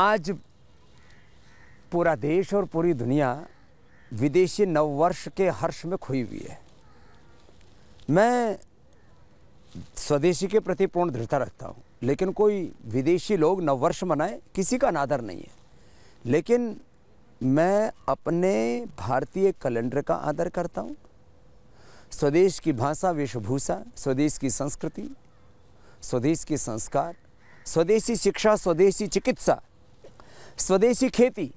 आज पूरा देश और पूरी दुनिया विदेशी नववर्ष के हर्ष में खोई हुई है। मैं स्वदेशी के प्रति पूर्ण दृढ़ता रखता हूँ, लेकिन कोई विदेशी लोग नववर्ष मनाए किसी का अनादर नहीं है। लेकिन मैं अपने भारतीय कैलेंडर का आदर करता हूँ। स्वदेश की भाषा, वेशभूषा, स्वदेश की संस्कृति, स्वदेश के संस्कार, स्वदेशी शिक्षा, स्वदेशी चिकित्सा, स्वदेशी खेती,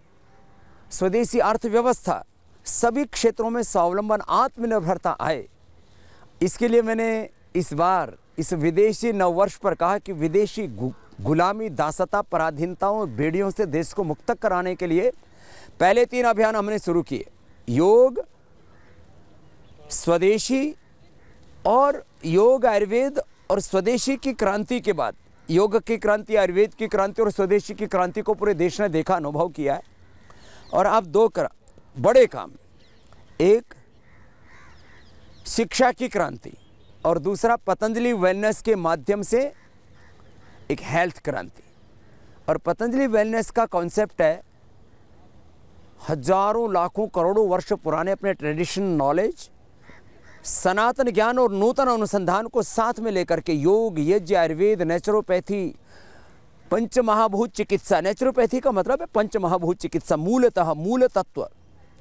स्वदेशी अर्थव्यवस्था, सभी क्षेत्रों में स्वावलंबन, आत्मनिर्भरता आए। इसके लिए मैंने इस बार इस विदेशी नववर्ष पर कहा कि विदेशी गुलामी, दासता, पराधीनताओं, बेड़ियों से देश को मुक्त कराने के लिए पहले 3 अभियान हमने शुरू किए। योग, स्वदेशी और योग, आयुर्वेद और स्वदेशी की क्रांति के बाद योग की क्रांति, आयुर्वेद की क्रांति और स्वदेशी की क्रांति को पूरे देश ने देखा, अनुभव किया है। और अब 2 बड़े काम, एक शिक्षा की क्रांति और दूसरा पतंजलि वेलनेस के माध्यम से एक हेल्थ क्रांति। और पतंजलि वेलनेस का कॉन्सेप्ट है हजारों, लाखों, करोड़ों वर्ष पुराने अपने ट्रेडिशनल नॉलेज, सनातन ज्ञान और नूतन अनुसंधान को साथ में लेकर के योग, यज्ञ, आयुर्वेद, नेचुरोपैथी, पंचमहाभूत चिकित्सा। नेचुरोपैथी का मतलब है पंचमहाभूत चिकित्सा, मूलतः मूल तत्व,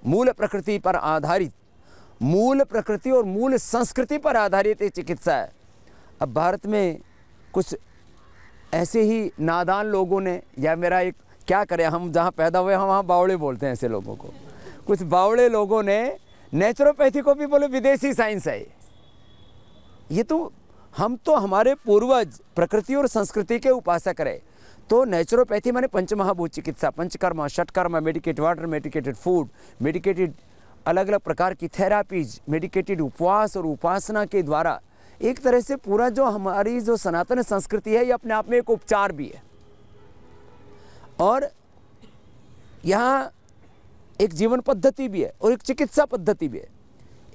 मूल प्रकृति पर आधारित, मूल प्रकृति और मूल संस्कृति पर आधारित एक चिकित्सा है। अब भारत में कुछ ऐसे ही नादान लोगों ने, या मेरा एक क्या करें, हम जहाँ पैदा हुए हम वहाँ बावड़े बोलते हैं ऐसे लोगों को, कुछ बावड़े लोगों ने नेचुरोपैथी को भी बोले विदेशी साइंस है। ये तो हम तो हमारे पूर्वज प्रकृति और संस्कृति के उपासक रहे। तो नेचुरोपैथी माने पंचमहाभूत चिकित्सा, panchakarma, shatkarma, medicated water, medicated food, medicated अलग अलग प्रकार की थेरापीज, मेडिकेटेड उपवास और उपासना के द्वारा एक तरह से पूरा जो हमारी जो सनातन संस्कृति है ये अपने आप में एक उपचार भी है। और यहाँ एक जीवन पद्धति भी है और एक चिकित्सा पद्धति भी है।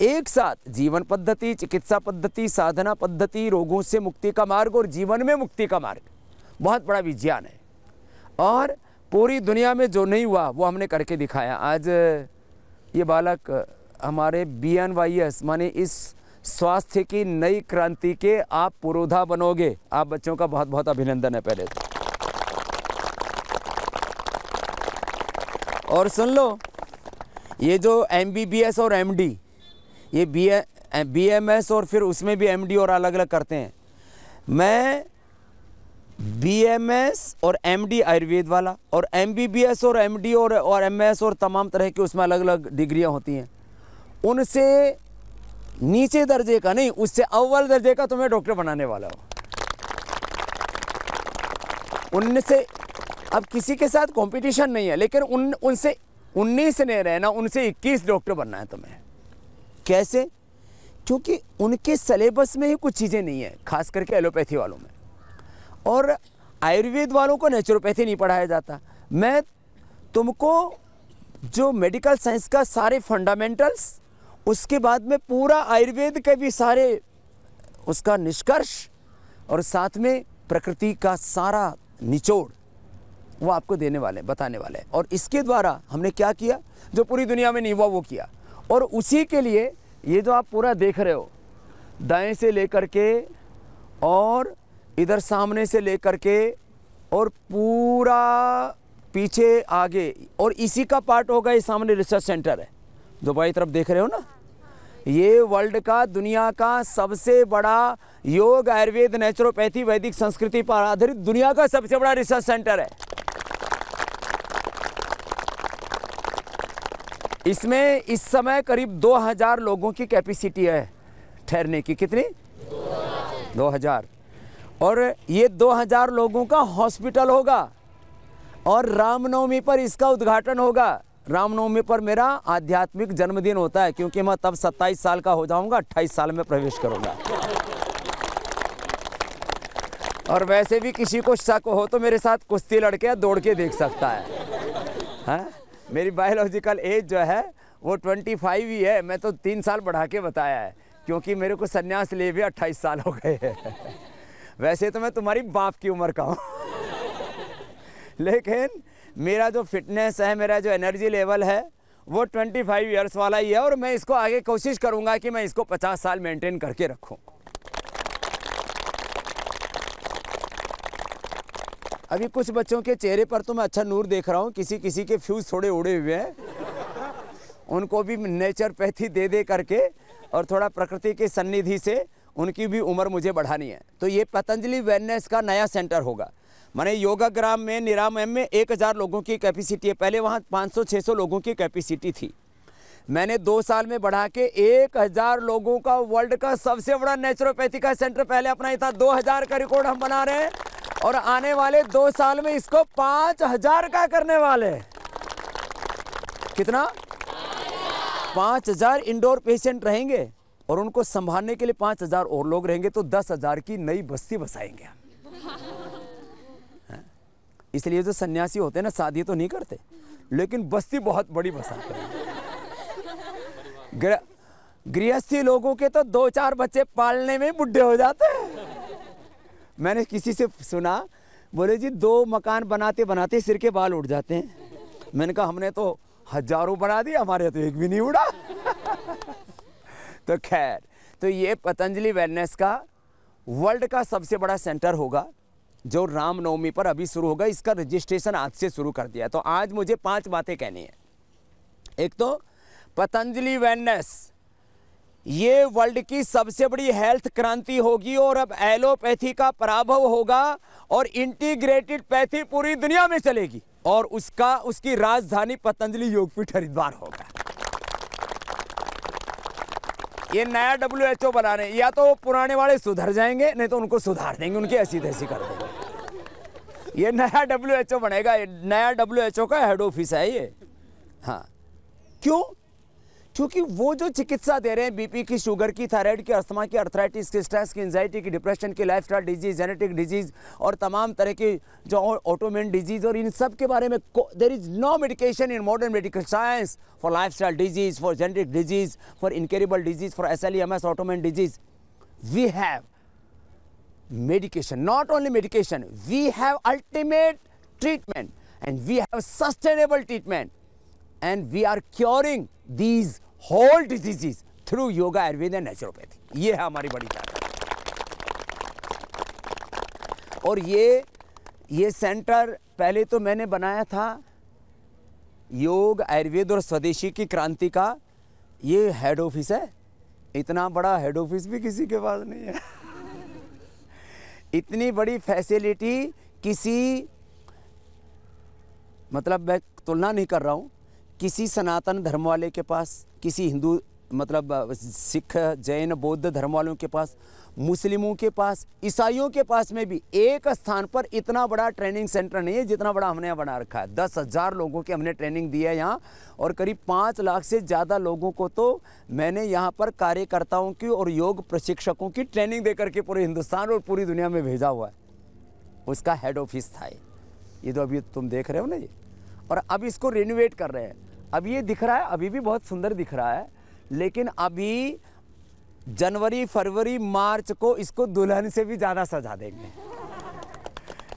एक साथ जीवन पद्धति, चिकित्सा पद्धति, साधना पद्धति, रोगों से मुक्ति का मार्ग और जीवन में मुक्ति का मार्ग, बहुत बड़ा विज्ञान है। और पूरी दुनिया में जो नहीं हुआ वो हमने करके दिखाया। आज ये बालक हमारे BNYS माने इस स्वास्थ्य की नई क्रांति के आप पुरोधा बनोगे। आप बच्चों का बहुत बहुत अभिनंदन है पहले तो। और सुन लो, ये जो MBBS और MD, ये BMS और फिर उसमें भी MD और अलग अलग करते हैं। मैं BMS और MD आयुर्वेद वाला और MBBS और MD और MS और तमाम तरह के उसमें अलग अलग डिग्रियां होती हैं, उनसे नीचे दर्जे का नहीं, उससे अव्वल दर्जे का तुम्हें डॉक्टर बनाने वाला हो। उनसे अब किसी के साथ कंपटीशन नहीं है, लेकिन उनसे 19 नहीं रहना, उनसे 21 डॉक्टर बनना है तुम्हें। कैसे? क्योंकि उनके सिलेबस में ही कुछ चीज़ें नहीं है, खास करके एलोपैथी वालों में। और आयुर्वेद वालों को नेचुरोपैथी नहीं पढ़ाया जाता। मैं तुमको जो मेडिकल साइंस का सारे फंडामेंटल्स, उसके बाद में पूरा आयुर्वेद के भी सारे उसका निष्कर्ष और साथ में प्रकृति का सारा निचोड़ वो आपको देने वाले, बताने वाले हैं। और इसके द्वारा हमने क्या किया, जो पूरी दुनिया में नहीं हुआ वो किया। और उसी के लिए ये जो आप पूरा देख रहे हो, दाएं से लेकर के और इधर सामने से लेकर के और पूरा पीछे आगे, और इसी का पार्ट होगा ये सामने रिसर्च सेंटर है जो बाई तरफ देख रहे हो ना। ये वर्ल्ड का, दुनिया का सबसे बड़ा योग, आयुर्वेद, नेचुरोपैथी, वैदिक संस्कृति पर आधारित दुनिया का सबसे बड़ा रिसर्च सेंटर है। इसमें इस समय करीब 2000 लोगों की कैपेसिटी है ठहरने की। कितनी? 2000। और ये 2000 लोगों का हॉस्पिटल होगा। और रामनवमी पर इसका उद्घाटन होगा। रामनवमी पर मेरा आध्यात्मिक जन्मदिन होता है, क्योंकि मैं तब 27 साल का हो जाऊंगा, 28 साल में प्रवेश करूंगा। और वैसे भी किसी को शक हो तो मेरे साथ कुश्ती लड़के दौड़ के देख सकता है। मेरी बायोलॉजिकल एज जो है वो 25 ही है। मैं तो 3 साल बढ़ा के बताया है, क्योंकि मेरे को संन्यास ले भी 28 साल हो गए हैं। वैसे तो मैं तुम्हारी बाप की उम्र का हूँ, लेकिन मेरा जो फिटनेस है, मेरा जो एनर्जी लेवल है वो 25 इयर्स वाला ही है, और मैं इसको आगे कोशिश करूंगा कि मैं इसको 50 साल मेंटेन करके रखूं। अभी कुछ बच्चों के चेहरे पर तो मैं अच्छा नूर देख रहा हूँ, किसी किसी के फ्यूज थोड़े उड़े हुए हैं, उनको भी नेचुरोपैथी दे दे करके और थोड़ा प्रकृति की सन्निधि से उनकी भी उम्र मुझे बढ़ानी है। तो ये पतंजलि वेलनेस का नया सेंटर होगा। माने योगाग्राम में, निरामयम में 1000 लोगों की कैपेसिटी है। पहले वहाँ 500-600 लोगों की कैपेसिटी थी। मैंने 2 साल में बढ़ा के 1000 लोगों का वर्ल्ड का सबसे बड़ा नेचुरोपैथी का सेंटर पहले अपना ही था। 2000 का रिकॉर्ड हम बना रहे हैं और आने वाले 2 साल में इसको 5000 का करने वाले। कितना? 5000 इंडोर पेशेंट रहेंगे और उनको संभालने के लिए 5000 और लोग रहेंगे, तो 10,000 की नई बस्ती बसाएंगे हम। इसलिए जो सन्यासी होते हैं ना, शादी तो नहीं करते लेकिन बस्ती बहुत बड़ी बसाते हैं। गृहस्थी लोगों के तो 2-4 बच्चे पालने में बुढ़े हो जाते हैं। मैंने किसी से सुना, बोले जी 2 मकान बनाते बनाते सिर के बाल उड़ जाते हैं। मैंने कहा हमने तो हजारों बना दिए, हमारे तो एक भी नहीं उड़ा। तो खैर, तो ये पतंजलि वेलनेस का वर्ल्ड का सबसे बड़ा सेंटर होगा जो रामनवमी पर अभी शुरू होगा। इसका रजिस्ट्रेशन आज से शुरू कर दिया। तो आज मुझे 5 बातें कहनी है। एक तो पतंजलि वेलनेस ये वर्ल्ड की सबसे बड़ी हेल्थ क्रांति होगी और अब एलोपैथी का पराभव होगा और इंटीग्रेटेड पैथी पूरी दुनिया में चलेगी और उसकी राजधानी पतंजलि योगपीठ हरिद्वार होगा। ये नया WHO बना रहे हैं, या तो पुराने वाले सुधर जाएंगे नहीं तो उनको सुधार देंगे, उनकी ऐसी तैसी कर देंगे। ये नया WHO बनेगा, नया WHO का हेड ऑफिस है ये। हाँ, क्यों? क्योंकि वो जो चिकित्सा दे रहे हैं बीपी की, शुगर की, थायराइड की, अस्थमा की, अर्थराइटिस की, स्ट्रेस की, एंजाइटी की, डिप्रेशन की, लाइफस्टाइल डिजीज, जेनेटिक डिजीज और तमाम तरह की जो ऑटोइम्यून डिजीज, और इन सब के बारे में there is no medication in modern medical science for lifestyle disease, for genetic disease, for incurable disease, for SLEMS autoimmune disease. We have medication, not only medication, we have ultimate treatment and we have sustainable treatment and we are curing these whole diseases through yoga, ayurveda and naturopathy. ये है हमारी बड़ी ताकत। और ये centre पहले तो मैंने बनाया था योग, आयुर्वेद और स्वदेशी की क्रांति का। ये हेड ऑफिस है। इतना बड़ा हेड ऑफिस भी किसी के पास नहीं है। इतनी बड़ी फैसिलिटी किसी, मतलब मैं तुलना नहीं कर रहा हूँ, किसी सनातन धर्म वाले के पास, किसी हिंदू मतलब सिख, जैन, बौद्ध धर्म वालों के पास, मुस्लिमों के पास, ईसाइयों के पास में भी एक स्थान पर इतना बड़ा ट्रेनिंग सेंटर नहीं है जितना बड़ा हमने यहाँ बना रखा है। 10,000 लोगों की हमने ट्रेनिंग दी है यहाँ और करीब 5 लाख से ज़्यादा लोगों को तो मैंने यहाँ पर कार्यकर्ताओं की और योग प्रशिक्षकों की ट्रेनिंग दे करके पूरे हिंदुस्तान और पूरी दुनिया में भेजा हुआ है। उसका हेड ऑफिस था ये तो अभी तुम देख रहे हो ना ये। और अब इसको रिनोवेट कर रहे हैं। अब ये दिख रहा है, अभी भी बहुत सुंदर दिख रहा है, लेकिन अभी जनवरी, फरवरी, मार्च को इसको दुल्हन से भी ज़्यादा सजा देंगे।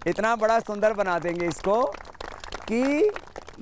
इतना बड़ा सुंदर बना देंगे इसको कि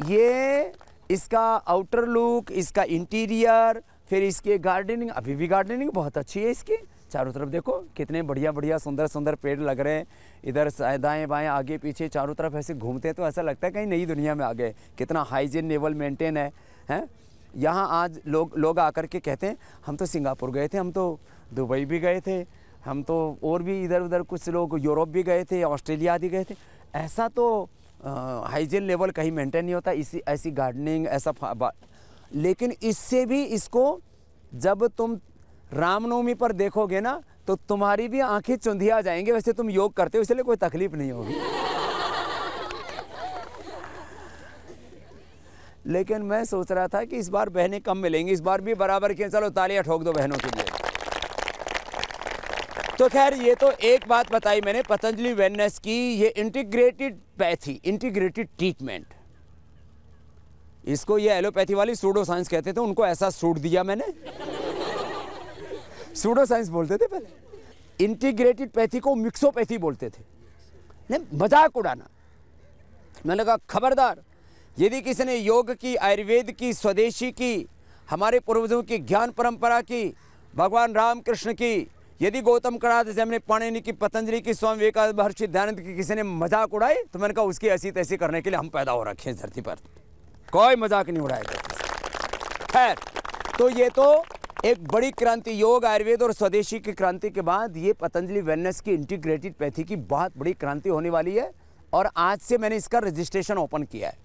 ये इसका आउटर लुक, इसका इंटीरियर, फिर इसकी गार्डनिंग, अभी भी गार्डनिंग बहुत अच्छी है इसकी। चारों तरफ देखो कितने बढ़िया बढ़िया सुंदर सुंदर पेड़ लग रहे हैं। इधर दाएं बाएं आगे पीछे चारों तरफ ऐसे घूमते हैं तो ऐसा लगता है कहीं नई दुनिया में आ गए। कितना हाइजीन लेवल मेंटेन है, हैं? यहाँ आज लोग आकर के कहते हैं हम तो सिंगापुर गए थे, हम तो दुबई भी गए थे, हम तो और भी इधर उधर कुछ लोग यूरोप भी गए थे, ऑस्ट्रेलिया आदि गए थे। ऐसा तो हाइजीन लेवल कहीं मेंटेन नहीं होता, इसी ऐसी गार्डनिंग ऐसा। लेकिन इससे भी इसको जब तुम रामनवमी पर देखोगे ना तो तुम्हारी भी आंखें चुंधिया जाएंगे। वैसे तुम योग करते हो इसलिए कोई तकलीफ नहीं होगी। लेकिन मैं सोच रहा था कि इस बार बहनें कम मिलेंगी, इस बार भी बराबर की। चलो तालियां ठोक दो बहनों के लिए। तो खैर ये तो एक बात बताई मैंने पतंजलि वेलनेस की। ये इंटीग्रेटेड पैथी, इंटीग्रेटेड ट्रीटमेंट, इसको ये एलोपैथी वाली सूडो साइंस कहते थे, उनको ऐसा सूट दिया मैंने। सूडो साइंस बोलते थे पहले, इंटीग्रेटेड पैथी को मिक्सोपैथी बोलते थे। नहीं, मजाक उड़ाना। मैंने कहा खबरदार, यदि किसी ने योग की, आयुर्वेद की, स्वदेशी की, हमारे पूर्वजों की ज्ञान परंपरा की, भगवान रामकृष्ण की, यदि गौतम कणाद से हमने पाणिनि की, पतंजलि की, स्वामी विवेकानंद, महर्षि दयानंद की किसी ने मजाक उड़ाई तो मैंने कहा उसकी ऐसी तैसी करने के लिए हम पैदा हो रखे हैं इस धरती पर, कोई मजाक नहीं उड़ाएगा। खैर, तो ये तो एक बड़ी क्रांति, योग, आयुर्वेद और स्वदेशी की क्रांति के बाद ये पतंजलि वेलनेस की इंटीग्रेटेड पैथी की बहुत बड़ी क्रांति होने वाली है। और आज से मैंने इसका रजिस्ट्रेशन ओपन किया है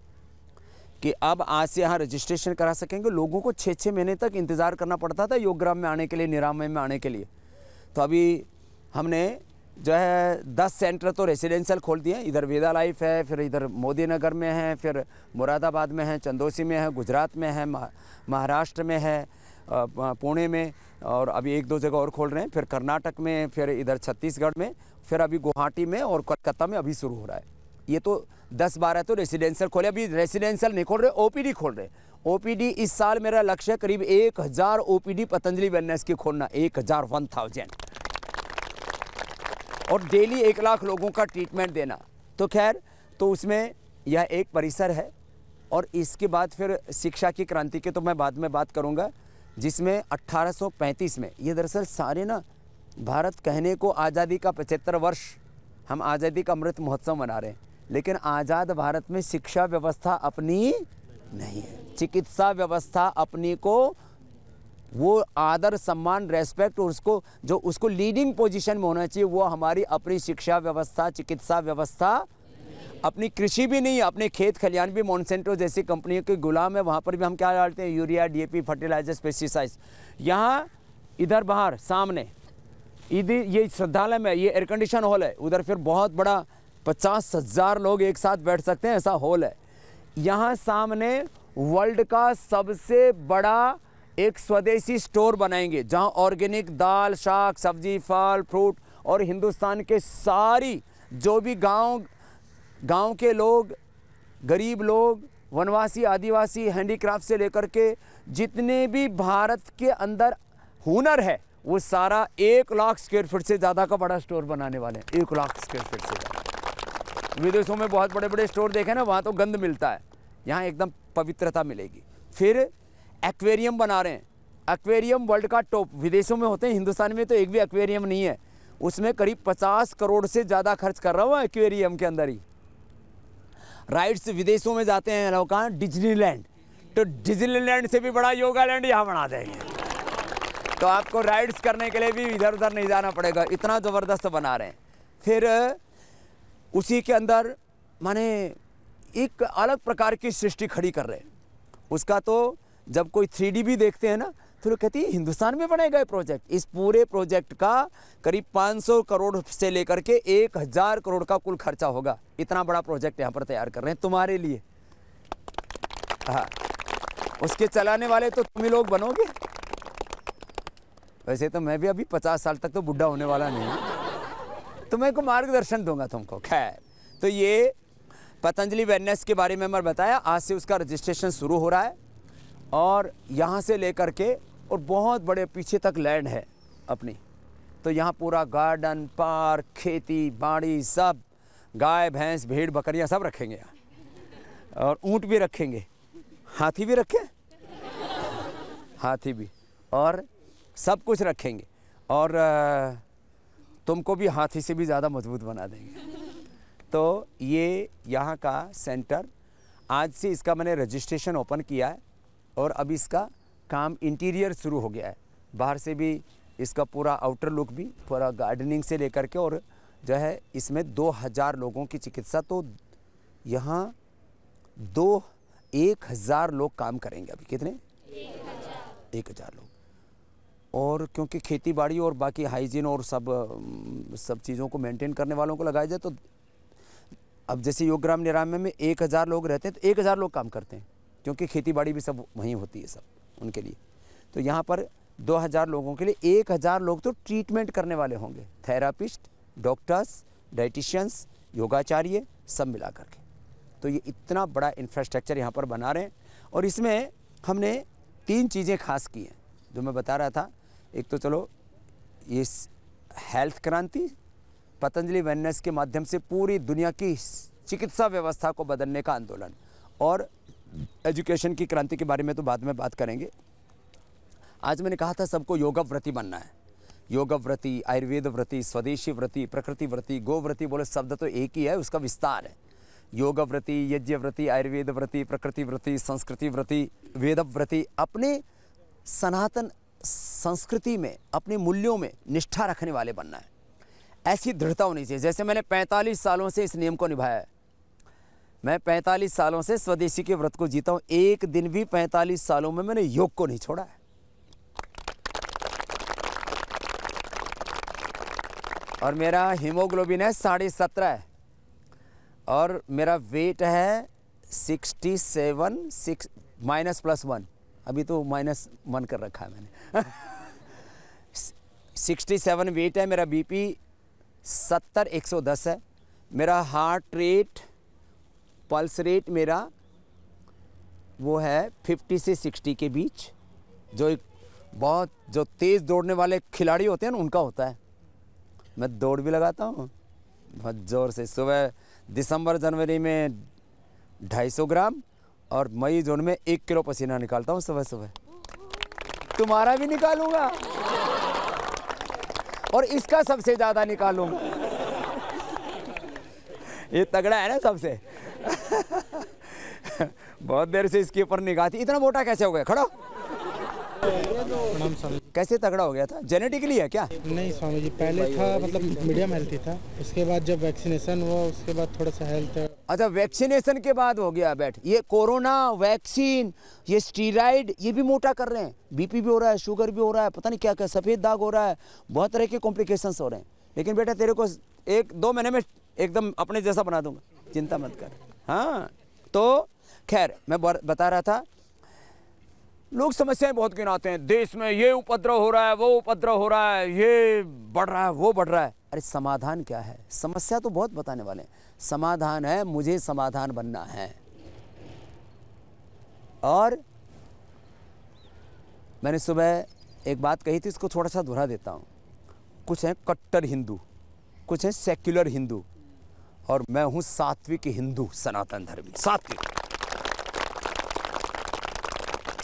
कि अब आज से यहाँ रजिस्ट्रेशन करा सकेंगे। लोगों को 6-6 महीने तक इंतज़ार करना पड़ता था योगग्राम में आने के लिए, निरामय में आने के लिए। तो अभी हमने जो है 10 सेंटर तो रेसिडेंशियल खोल दिए हैं। इधर वेदा लाइफ है, फिर इधर मोदी नगर में है, फिर मुरादाबाद में है, चंदौसी में है, गुजरात में है, महाराष्ट्र में है, पुणे में, और अभी 1-2 जगह और खोल रहे हैं, फिर कर्नाटक में, फिर इधर छत्तीसगढ़ में, फिर अभी गुवाहाटी में और कोलकाता में अभी शुरू हो रहा है। ये तो 10-12 तो रेसिडेंशियल खोले, अभी रेसिडेंशियल नहीं खोल रहे, ओपीडी खोल रहे। ओपीडी इस साल मेरा लक्ष्य है करीब 1000 ओपीडी पतंजलि वेलनेस की खोलना, 1000 और डेली 1 लाख लोगों का ट्रीटमेंट देना। तो खैर, तो उसमें यह एक परिसर है। और इसके बाद फिर शिक्षा की क्रांति के तो मैं बाद में बात करूंगा, जिसमें 1835 में ये दरअसल सारे ना, भारत कहने को आज़ादी का 75 वर्ष, हम आज़ादी का अमृत महोत्सव मना रहे हैं, लेकिन आज़ाद भारत में शिक्षा व्यवस्था अपनी नहीं है, चिकित्सा व्यवस्था अपनी को वो आदर, सम्मान, रेस्पेक्ट और उसको जो उसको लीडिंग पोजीशन में होना चाहिए, वो हमारी अपनी शिक्षा व्यवस्था, चिकित्सा व्यवस्था, अपनी कृषि भी नहीं, अपने खेत खलियान भी मोनसेंटो जैसी कंपनियों के गुलाम है। वहाँ पर भी हम क्या डालते हैं, यूरिया, डीएपी, फर्टिलाइजर्स, पेस्टिसाइड्स। यहाँ इधर बाहर सामने इधर ये श्रद्धालय में ये एयर कंडीशन हॉल है, उधर फिर बहुत बड़ा 50,000 लोग एक साथ बैठ सकते हैं ऐसा हॉल है। यहाँ सामने वर्ल्ड का सबसे बड़ा एक स्वदेशी स्टोर बनाएंगे, जहाँ ऑर्गेनिक दाल, शाक, सब्जी, फल, फ्रूट और हिंदुस्तान के सारी जो भी गांव के लोग, गरीब लोग, वनवासी, आदिवासी, हैंडीक्राफ्ट से लेकर के जितने भी भारत के अंदर हुनर है, वो सारा 1 लाख स्क्वायर फीट से ज़्यादा का बड़ा स्टोर बनाने वाले हैं। 1 लाख स्क्वायर फीट से ज़्यादा। विदेशों में बहुत बड़े बड़े स्टोर देखे ना, वहाँ तो गंद मिलता है, यहाँ एकदम पवित्रता मिलेगी। फिर एक्वेरियम बना रहे हैं, एक्वेरियम वर्ल्ड का टॉप, विदेशों में होते हैं, हिंदुस्तान में तो एक भी एक्वेरियम नहीं है। उसमें करीब 50 करोड़ से ज़्यादा खर्च कर रहा हूँ एक्वेरियम के अंदर ही। राइड्स विदेशों में जाते हैं लोग, कहाँ, डिज्नीलैंड, तो डिज्नीलैंड से भी बड़ा योगालैंड यहाँ बना देंगे, तो आपको राइड्स करने के लिए भी इधर उधर नहीं जाना पड़ेगा, इतना ज़बरदस्त बना रहे हैं। फिर उसी के अंदर माने एक अलग प्रकार की सृष्टि खड़ी कर रहे हैं। उसका तो जब कोई 3D भी देखते हैं ना, तो लोग कहते हैं हिंदुस्तान में बनेगा ये प्रोजेक्ट। इस पूरे प्रोजेक्ट का करीब 500 करोड़ से लेकर के 1000 करोड़ का कुल खर्चा होगा। इतना बड़ा प्रोजेक्ट यहाँ पर तैयार कर रहे हैं तुम्हारे लिए। हाँ, उसके चलाने वाले तो तुम ही लोग बनोगे। वैसे तो मैं भी अभी 50 साल तक तो बुढ़ा होने वाला नहीं हूँ, तो मैं को मार्गदर्शन दूंगा तुमको। खैर, तो ये पतंजलि वेलनेस के बारे में मैं बताया। आज से उसका रजिस्ट्रेशन शुरू हो रहा है और यहाँ से लेकर के और बहुत बड़े पीछे तक लैंड है अपनी, तो यहाँ पूरा गार्डन, पार्क, खेती बाड़ी, सब गाय भैंस, भेड़ बकरियाँ सब रखेंगे यहाँ, और ऊँट भी रखेंगे, हाथी भी रखें, हाथी भी, और सब कुछ रखेंगे। और तुमको भी हाथी से भी ज़्यादा मजबूत बना देंगे। तो ये यहाँ का सेंटर, आज से इसका मैंने रजिस्ट्रेशन ओपन किया है और अब इसका काम इंटीरियर शुरू हो गया है। बाहर से भी इसका पूरा आउटर लुक भी, पूरा गार्डनिंग से लेकर के, और जो है इसमें 2000 लोगों की चिकित्सा, तो यहाँ 1000 लोग काम करेंगे। अभी कितने? 1000 लोग। और क्योंकि खेती बाड़ी और बाकी हाइजीन और सब चीज़ों को मेंटेन करने वालों को लगाया जाए, तो अब जैसे योगग्राम निरामय में 1000 लोग रहते हैं, तो 1000 लोग काम करते हैं, क्योंकि खेती बाड़ी भी सब वहीं होती है सब उनके लिए। तो यहाँ पर 2000 लोगों के लिए 1000 लोग तो ट्रीटमेंट करने वाले होंगे, थेरापिस्ट, डॉक्टर्स, डाइटिशियंस, योगाचार्य, सब मिला करके। तो ये इतना बड़ा इंफ्रास्ट्रक्चर यहाँ पर बना रहे हैं। और इसमें हमने 3 चीज़ें खास की हैं जो मैं बता रहा था। एक तो चलो ये हेल्थ क्रांति, पतंजलि वेलनेस के माध्यम से पूरी दुनिया की चिकित्सा व्यवस्था को बदलने का आंदोलन, और एजुकेशन की क्रांति के बारे में तो बाद में बात करेंगे। आज मैंने कहा था सबको योगव्रती बनना है। योगव्रती, आयुर्वेद व्रती, स्वदेशी व्रती, प्रकृति व्रती, गोव्रती, बोले शब्द तो एक ही है, उसका विस्तार है। योगव्रती, यज्ञ व्रती, आयुर्वेद व्रती, प्रकृति व्रती, संस्कृति व्रती, वेद व्रती। अपने सनातन संस्कृति में, अपने मूल्यों में निष्ठा रखने वाले बनना है। ऐसी दृढ़ता होनी चाहिए। जैसे मैंने 45 सालों से इस नियम को निभाया है। मैं 45 सालों से स्वदेशी के व्रत को जीता हूँ। एक दिन भी 45 सालों में मैंने योग को नहीं छोड़ा है। और मेरा हीमोग्लोबिन है 17.5 है और मेरा वेट है 67 -+1। अभी तो -1 कर रखा है मैंने। 67 वेट है मेरा। बीपी 70/110 है। मेरा हार्ट रेट, पल्स रेट मेरा वो है 50 से 60 के बीच। जो तेज़ दौड़ने वाले खिलाड़ी होते हैं ना, उनका होता है। मैं दौड़ भी लगाता हूँ बहुत ज़ोर से। सुबह दिसंबर जनवरी में 250 ग्राम और मई जून में 1 किलो पसीना निकालता हूँ सुबह सुबह। तुम्हारा भी निकालूंगा और इसका सबसे ज़्यादा निकालूंगा। ये तगड़ा है ना सबसे। बहुत देर से इसके ऊपर निगाह थी। इतना मोटा कैसे हो गया? खड़ा कैसे तगड़ा हो गया था? जेनेटिकली है क्या? नहीं स्वामी जी, पहले था मतलब मीडियम हेल्थी था। उसके बाद जब वैक्सीनेशन हुआ उसके बाद थोड़ा सा हेल्थ। अच्छा, वैक्सीनेशन के बाद हो गया। बैठ, ये कोरोना वैक्सीन, ये स्टीराइड, ये भी मोटा कर रहे हैं। बीपी भी हो रहा है, शुगर भी हो रहा है, पता नहीं क्या क्या, सफ़ेद दाग हो रहा है, बहुत तरह के कॉम्प्लिकेशंस हो रहे हैं। लेकिन बेटा तेरे को 1-2 महीने में एकदम अपने जैसा बना दूंगा, चिंता मत कर। हाँ, तो खैर मैं बता रहा था, लोग समस्याएं बहुत गिनाते हैं। देश में ये उपद्रव हो रहा है, वो उपद्रव हो रहा है, ये बढ़ रहा है, वो बढ़ रहा है। अरे समाधान क्या है? समस्या तो बहुत बताने वाले हैं। समाधान है, मुझे समाधान बनना है। और मैंने सुबह एक बात कही थी, इसको थोड़ा सा दोहरा देता हूँ। कुछ हैं कट्टर हिंदू, कुछ हैं सेक्युलर हिंदू, और मैं हूँ सात्विक हिंदू, सनातन धर्मी सात्विक।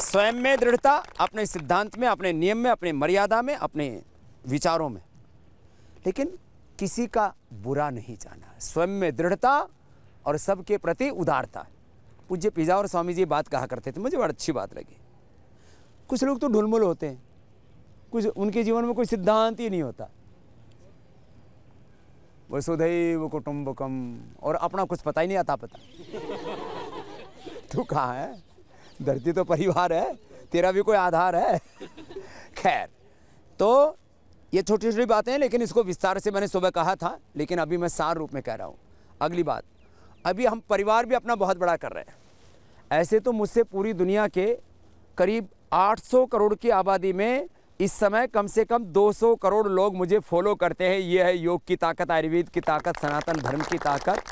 स्वयं में दृढ़ता, अपने सिद्धांत में, अपने नियम में, अपने मर्यादा में, अपने विचारों में, लेकिन किसी का बुरा नहीं चाहना। स्वयं में दृढ़ता और सबके प्रति उदारता। पूज्य पिजावर स्वामी जी बात कहा करते थे, मुझे बड़ी अच्छी बात लगी। कुछ लोग तो ढुलमुल होते हैं, कुछ उनके जीवन में कोई सिद्धांत ही नहीं होता। वसुधैव कुटुंबकम, और अपना कुछ पता ही नहीं आता। पता तू कहाँ है? धरती तो परिवार है, तेरा भी कोई आधार है। खैर, तो ये छोटी छोटी बातें हैं, लेकिन इसको विस्तार से मैंने सुबह कहा था, लेकिन अभी मैं सार रूप में कह रहा हूँ। अगली बात, अभी हम परिवार भी अपना बहुत बड़ा कर रहे हैं। ऐसे तो मुझसे पूरी दुनिया के करीब 800 करोड़ की आबादी में इस समय कम से कम 200 करोड़ लोग मुझे फॉलो करते हैं। ये है योग की ताकत, आयुर्वेद की ताकत, सनातन धर्म की ताकत,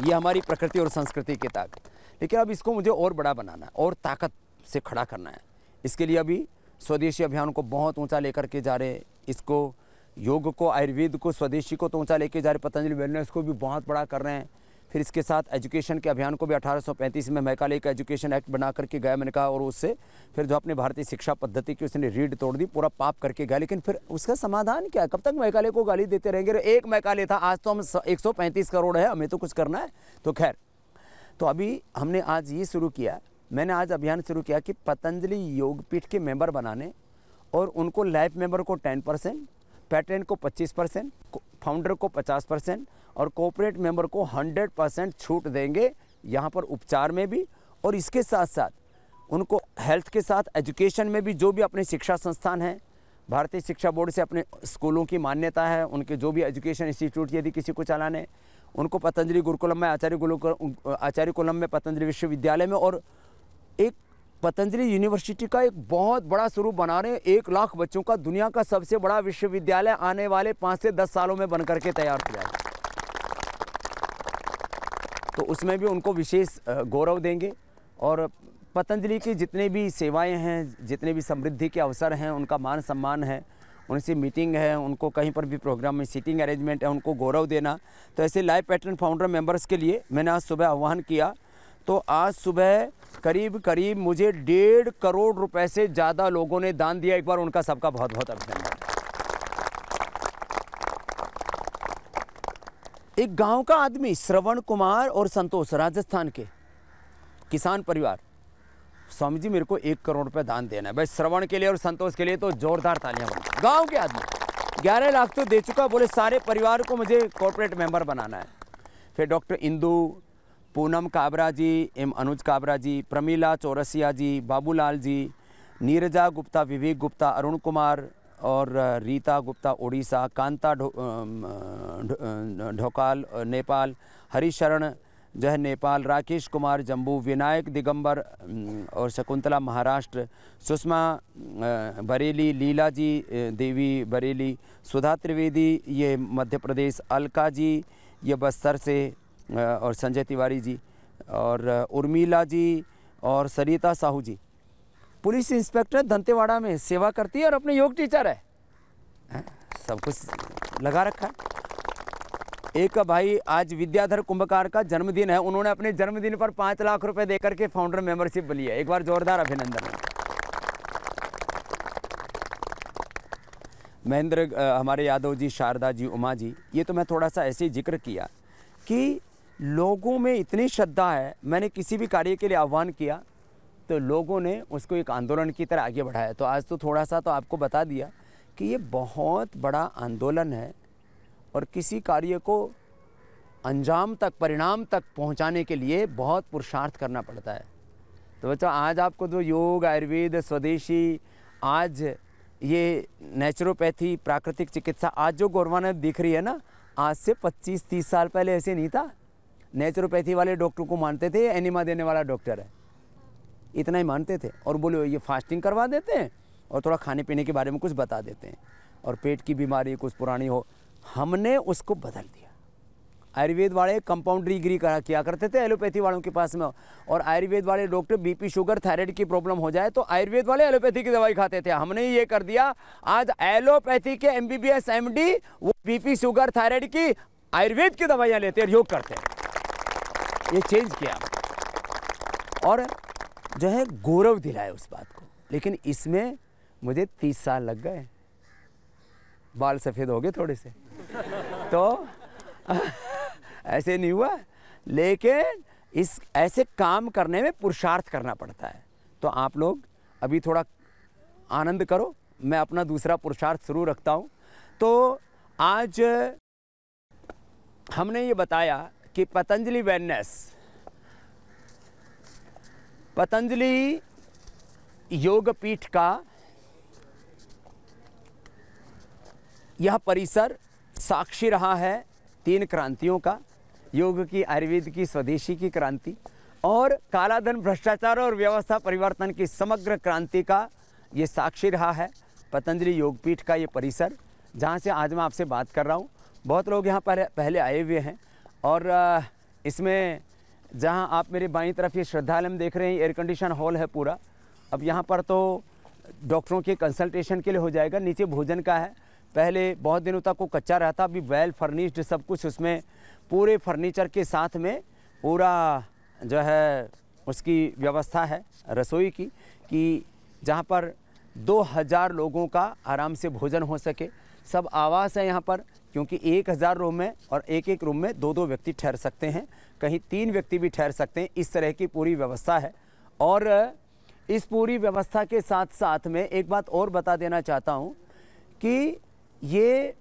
ये हमारी प्रकृति और संस्कृति की ताकत। लेकिन अब इसको मुझे और बड़ा बनाना है और ताकत से खड़ा करना है। इसके लिए अभी स्वदेशी अभियान को बहुत ऊंचा लेकर के जा रहे हैं। इसको, योग को, आयुर्वेद को, स्वदेशी को तो ऊंचा लेके जा रहे। पतंजलि वेलनेस को भी बहुत बड़ा कर रहे हैं। फिर इसके साथ एजुकेशन के अभियान को भी 1835 में मैकाले का एजुकेशन एक्ट बना करके गया, मैंने कहा। और उससे फिर जो अपने भारतीय शिक्षा पद्धति की उसने रीढ़ तोड़ दी, पूरा पाप करके गया। लेकिन फिर उसका समाधान क्या है? कब तक मैकाले को गाली देते रहेंगे? एक मैकाले था, आज तो हम 135 करोड़ है, हमें तो कुछ करना है। तो खैर, तो अभी हमने आज ये शुरू किया, मैंने आज अभियान शुरू किया कि पतंजलि योगपीठ के मेंबर बनाने, और उनको लाइफ मेंबर को 10%, पैटर्न को 25%, फाउंडर को 50% और कॉर्पोरेट मेंबर को 100% छूट देंगे, यहाँ पर उपचार में भी। और इसके साथ साथ उनको हेल्थ के साथ एजुकेशन में भी, जो भी अपने शिक्षा संस्थान हैं, भारतीय शिक्षा बोर्ड से अपने स्कूलों की मान्यता है, उनके जो भी एजुकेशन इंस्टीट्यूट यदि किसी को चलाने, उनको पतंजलि गुरुकुलम में, आचार्य कुलम में, पतंजलि विश्वविद्यालय में, और एक पतंजलि यूनिवर्सिटी का एक बहुत बड़ा स्वरूप बना रहे हैं। 1 लाख बच्चों का दुनिया का सबसे बड़ा विश्वविद्यालय आने वाले 5 से 10 सालों में बन करके तैयार किया है। तो उसमें भी उनको विशेष गौरव देंगे। और पतंजलि की जितने भी सेवाएं हैं, जितने भी समृद्धि के अवसर हैं, उनका मान सम्मान है, उनसे मीटिंग है, उनको कहीं पर भी प्रोग्राम में सीटिंग अरेंजमेंट है, उनको गौरव देना। तो ऐसे लाइफ पैटर्न फाउंडर मेंबर्स के लिए मैंने आज सुबह आह्वान किया। तो आज सुबह करीब करीब मुझे 1.5 करोड़ रुपए से ज़्यादा लोगों ने दान दिया। एक बार उनका सबका बहुत बहुत अभिनंदन। एक गांव का आदमी श्रवण कुमार और संतोष, राजस्थान के किसान परिवार, स्वामी जी मेरे को 1 करोड़ रुपए दान देना है। भाई श्रवण के लिए और संतोष के लिए तो जोरदार तालियां बनो। गांव के आदमी 11 लाख तो दे चुका, बोले सारे परिवार को मुझे कॉर्पोरेट मेंबर बनाना है। फिर डॉक्टर इंदू, पूनम काबरा जी, एम अनुज काबरा जी, प्रमीला चौरसिया जी, बाबूलाल जी, नीरजा गुप्ता, विवेक गुप्ता, अरुण कुमार और रीता गुप्ता उड़ीसा, कांता ढोकाल नेपाल, हरिशरण जो है नेपाल, राकेश कुमार जम्मू, विनायक दिगंबर और शकुंतला महाराष्ट्र, सुषमा बरेली, लीला जी देवी बरेली, सुधा त्रिवेदी ये मध्य प्रदेश, अलका जी ये बस्तर से और संजय तिवारी जी और उर्मिला जी और सरिता साहू जी पुलिस इंस्पेक्टर दंतेवाड़ा में सेवा करती है और अपने योग टीचर है। सब कुछ लगा रखा है। एक भाई आज विद्याधर कुंभकार का जन्मदिन है, उन्होंने अपने जन्मदिन पर 5 लाख रुपए देकर के फाउंडर मेंबरशिप ली है। एक बार जोरदार अभिनंदन है। महेंद्र हमारे यादव जी, शारदा जी, उमा जी, ये तो मैं थोड़ा सा ऐसे ही जिक्र किया कि लोगों में इतनी श्रद्धा है। मैंने किसी भी कार्य के लिए आह्वान किया तो लोगों ने उसको एक आंदोलन की तरह आगे बढ़ाया। तो आज तो थोड़ा सा तो आपको बता दिया कि ये बहुत बड़ा आंदोलन है और किसी कार्य को अंजाम तक, परिणाम तक पहुंचाने के लिए बहुत पुरुषार्थ करना पड़ता है। तो बच्चों आज आपको जो योग, आयुर्वेद, स्वदेशी, आज ये नेचुरोपैथी, प्राकृतिक चिकित्सा, आज जो गौरवान्वित दिख रही है ना, आज से 25-30 साल पहले ऐसे नहीं था। नेचुरोपैथी वाले डॉक्टर को मानते थे एनिमा देने वाला डॉक्टर है, इतना ही मानते थे। और बोले ये फास्टिंग करवा देते हैं और थोड़ा खाने पीने के बारे में कुछ बता देते हैं और पेट की बीमारी कुछ पुरानी हो। हमने उसको बदल दिया। आयुर्वेद वाले कंपाउंडरी डिग्री किया करते थे एलोपैथी वालों के पास में, और आयुर्वेद वाले डॉक्टर बीपी, शुगर, थायराइड की प्रॉब्लम हो जाए तो आयुर्वेद वाले एलोपैथी की दवाई खाते थे। हमने ये कर दिया, आज एलोपैथी के MBBS MD वो बीपी, शुगर, थायराइड की आयुर्वेद की दवाइयाँ लेते हैं, योग करते हैं। ये चेंज किया और जो है गौरव दिलाया उस बात को। लेकिन इसमें मुझे 30 साल लग गए, बाल सफ़ेद हो गए थोड़े से तो ऐसे नहीं हुआ। लेकिन इस ऐसे काम करने में पुरुषार्थ करना पड़ता है। तो आप लोग अभी थोड़ा आनंद करो, मैं अपना दूसरा पुरुषार्थ शुरू रखता हूँ। तो आज हमने ये बताया कि पतंजलि वेलनेस, पतंजलि योगपीठ का यह परिसर साक्षी रहा है 3 क्रांतियों का, योग की, आयुर्वेद की, स्वदेशी की क्रांति और कालाधन, भ्रष्टाचार और व्यवस्था परिवर्तन की समग्र क्रांति का ये साक्षी रहा है पतंजलि योगपीठ का ये परिसर, जहाँ से आज मैं आपसे बात कर रहा हूँ। बहुत लोग यहाँ पर पहले आए हुए हैं और इसमें जहाँ आप मेरे बाईं तरफ ये श्रद्धालय देख रहे हैं, एयर कंडीशन हॉल है पूरा। अब यहाँ पर तो डॉक्टरों के कंसल्टेशन के लिए हो जाएगा, नीचे भोजन का है। पहले बहुत दिनों तक वो कच्चा रहता, अभी वेल फर्निश्ड सब कुछ, उसमें पूरे फर्नीचर के साथ में पूरा जो है उसकी व्यवस्था है रसोई की, कि जहाँ पर 2000 लोगों का आराम से भोजन हो सके। सब आवास है यहाँ पर, क्योंकि 1000 रूम है और एक रूम में 2-2 व्यक्ति ठहर सकते हैं, कहीं 3 व्यक्ति भी ठहर सकते हैं। इस तरह की पूरी व्यवस्था है। और इस पूरी व्यवस्था के साथ साथ में एक बात और बता देना चाहता हूँ कि ये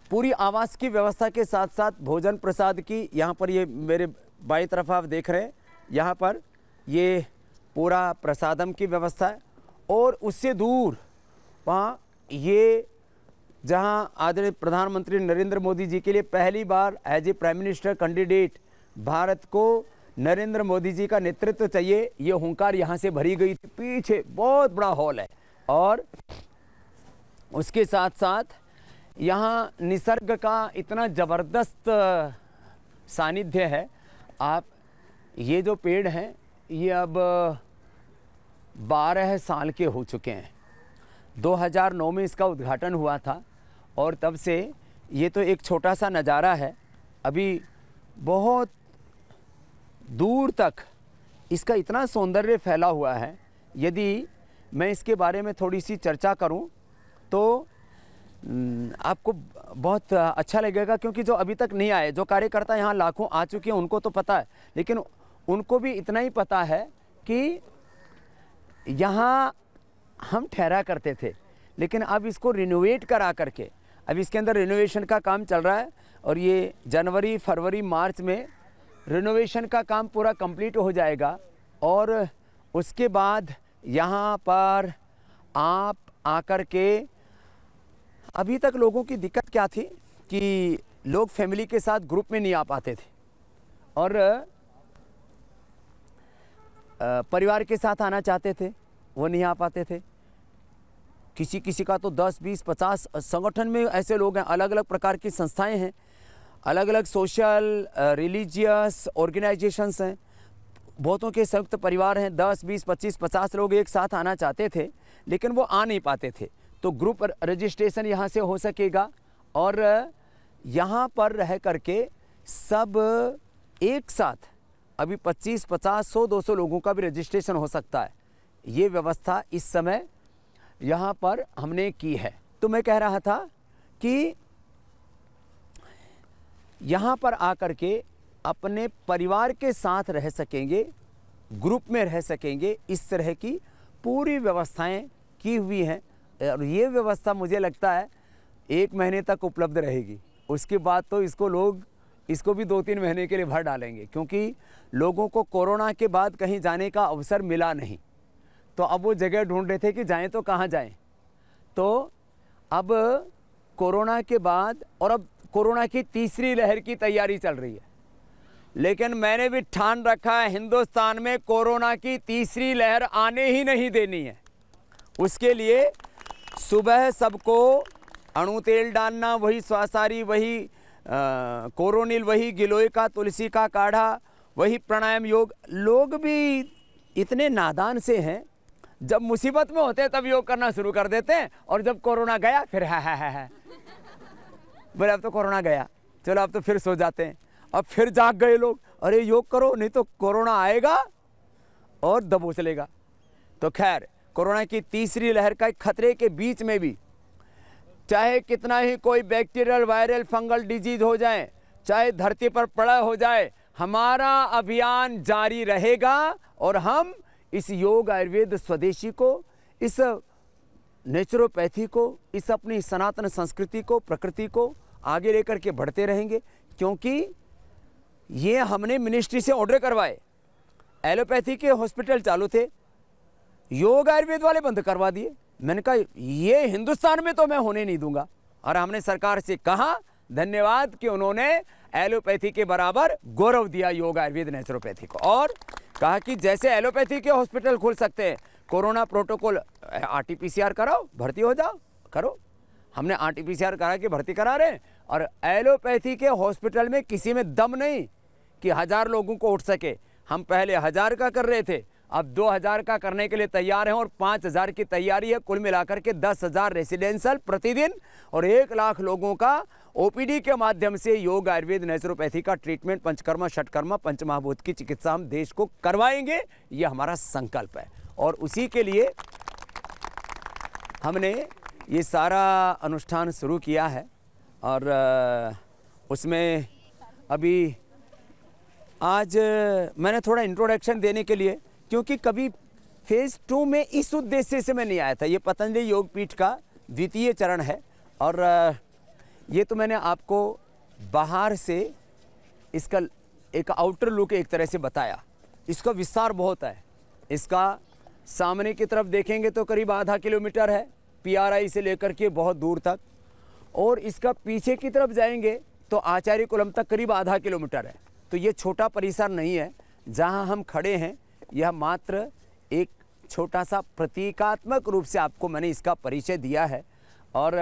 पूरी आवास की व्यवस्था के साथ साथ भोजन प्रसाद की, यहाँ पर ये मेरे बाईं तरफ आप देख रहे हैं, यहाँ पर ये पूरा प्रसादम की व्यवस्था है। और उससे दूर वहाँ ये जहाँ आदरणीय प्रधानमंत्री नरेंद्र मोदी जी के लिए पहली बार as a prime minister candidate Bharat को नरेंद्र मोदी जी का नेतृत्व चाहिए, ये हुंकार यहाँ से भरी गई थी। पीछे बहुत बड़ा हॉल है और उसके साथ साथ यहाँ निसर्ग का इतना ज़बरदस्त सानिध्य है। आप ये जो पेड़ हैं ये अब 12 साल के हो चुके हैं। 2009 में इसका उद्घाटन हुआ था और तब से ये तो एक छोटा सा नज़ारा है। अभी बहुत दूर तक इसका इतना सौंदर्य फैला हुआ है। यदि मैं इसके बारे में थोड़ी सी चर्चा करूं तो आपको बहुत अच्छा लगेगा, क्योंकि जो अभी तक नहीं आए, जो कार्यकर्ता यहाँ लाखों आ चुके हैं उनको तो पता है, लेकिन उनको भी इतना ही पता है कि यहाँ हम ठहरा करते थे, लेकिन अब इसको रिनोवेट करा करके, अब इसके अंदर रिनोवेशन का काम चल रहा है और ये जनवरी, फरवरी, मार्च में रिनोवेशन का काम पूरा कंप्लीट हो जाएगा। और उसके बाद यहाँ पर आप आकर के, अभी तक लोगों की दिक्कत क्या थी कि लोग फैमिली के साथ ग्रुप में नहीं आ पाते थे और परिवार के साथ आना चाहते थे, वो नहीं आ पाते थे। किसी किसी का तो 10, 20, 50 संगठन में ऐसे लोग हैं, अलग अलग प्रकार की संस्थाएं हैं, अलग अलग सोशल रिलीजियस ऑर्गेनाइजेशंस हैं, बहुतों के संयुक्त परिवार हैं। 10, 20, 25, 50 लोग एक साथ आना चाहते थे, लेकिन वो आ नहीं पाते थे। तो ग्रुप रजिस्ट्रेशन यहाँ से हो सकेगा और यहाँ पर रह करके सब एक साथ अभी 25, 50, 100, 200 लोगों का भी रजिस्ट्रेशन हो सकता है। ये व्यवस्था इस समय यहाँ पर हमने की है। तो मैं कह रहा था कि यहाँ पर आकर के अपने परिवार के साथ रह सकेंगे, ग्रुप में रह सकेंगे, इस तरह की पूरी व्यवस्थाएं की हुई हैं। और ये व्यवस्था मुझे लगता है 1 महीने तक उपलब्ध रहेगी। उसके बाद तो इसको भी 2-3 महीने के लिए भर डालेंगे, क्योंकि लोगों को कोरोना के बाद कहीं जाने का अवसर मिला नहीं, तो अब वो जगह ढूंढ रहे थे कि जाएं तो कहाँ जाएं। तो अब कोरोना के बाद, और अब कोरोना की तीसरी लहर की तैयारी चल रही है, लेकिन मैंने भी ठान रखा है हिंदुस्तान में कोरोना की तीसरी लहर आने ही नहीं देनी है। उसके लिए सुबह सबको अणु तेल डालना, वही स्वासारी, वही कोरोनिल, वही गिलोय का तुलसी का काढ़ा, वही प्राणायाम योग। लोग भी इतने नादान से हैं, जब मुसीबत में होते हैं तब योग करना शुरू कर देते हैं, और जब कोरोना गया फिर है बोले अब तो कोरोना गया, चलो अब तो फिर सो जाते हैं। अब फिर जाग गए लोग, अरे योग करो नहीं तो कोरोना आएगा और दबोच लेगा। तो खैर, कोरोना की तीसरी लहर का खतरे के बीच में भी, चाहे कितना ही कोई बैक्टीरियल, वायरल, फंगल डिजीज हो जाए, चाहे धरती पर प्रलय हो जाए, हमारा अभियान जारी रहेगा और हम इस योग आयुर्वेद स्वदेशी को, इस नेचुरोपैथी को, इस अपनी सनातन संस्कृति को, प्रकृति को आगे लेकर के बढ़ते रहेंगे। क्योंकि ये हमने मिनिस्ट्री से ऑर्डर करवाए। एलोपैथी के हॉस्पिटल चालू थे, योग आयुर्वेद वाले बंद करवा दिए। मैंने कहा ये हिंदुस्तान में तो मैं होने नहीं दूंगा, और हमने सरकार से कहा धन्यवाद कि उन्होंने एलोपैथी के बराबर गौरव दिया योग आयुर्वेद नेचुरोपैथी को, और कहा कि जैसे एलोपैथी के हॉस्पिटल खुल सकते हैं, कोरोना प्रोटोकॉल RT-PCR कराओ, भर्ती हो जाओ, करो। हमने RT-PCR करा के भर्ती करा रहे हैं, और एलोपैथी के हॉस्पिटल में किसी में दम नहीं कि 1000 लोगों को उठ सके। हम पहले 1000 का कर रहे थे, अब 2000 का करने के लिए तैयार हैं, और 5000 की तैयारी है। कुल मिलाकर के 10,000 रेसिडेंशियल प्रतिदिन और 1 लाख लोगों का OPD के माध्यम से योग आयुर्वेद नेचुरोपैथी का ट्रीटमेंट, पंचकर्मा, षटकर्मा, पंचमहाभूत की चिकित्सा हम देश को करवाएंगे। ये हमारा संकल्प है, और उसी के लिए हमने ये सारा अनुष्ठान शुरू किया है। और उसमें अभी आज मैंने थोड़ा इंट्रोडक्शन देने के लिए, क्योंकि कभी फेज़ 2 में इस उद्देश्य से मैं नहीं आया था। ये पतंजलि योग पीठ का द्वितीय चरण है, और ये तो मैंने आपको बाहर से इसका एक आउटर लुक एक तरह से बताया। इसका विस्तार बहुत है। इसका सामने की तरफ देखेंगे तो करीब आधा किलोमीटर है, PRI से लेकर के बहुत दूर तक, और इसका पीछे की तरफ जाएंगे तो आचार्य कुलम तक करीब आधा किलोमीटर है। तो ये छोटा परिसर नहीं है जहां हम खड़े हैं, यह मात्र एक छोटा सा प्रतीकात्मक रूप से आपको मैंने इसका परिचय दिया है। और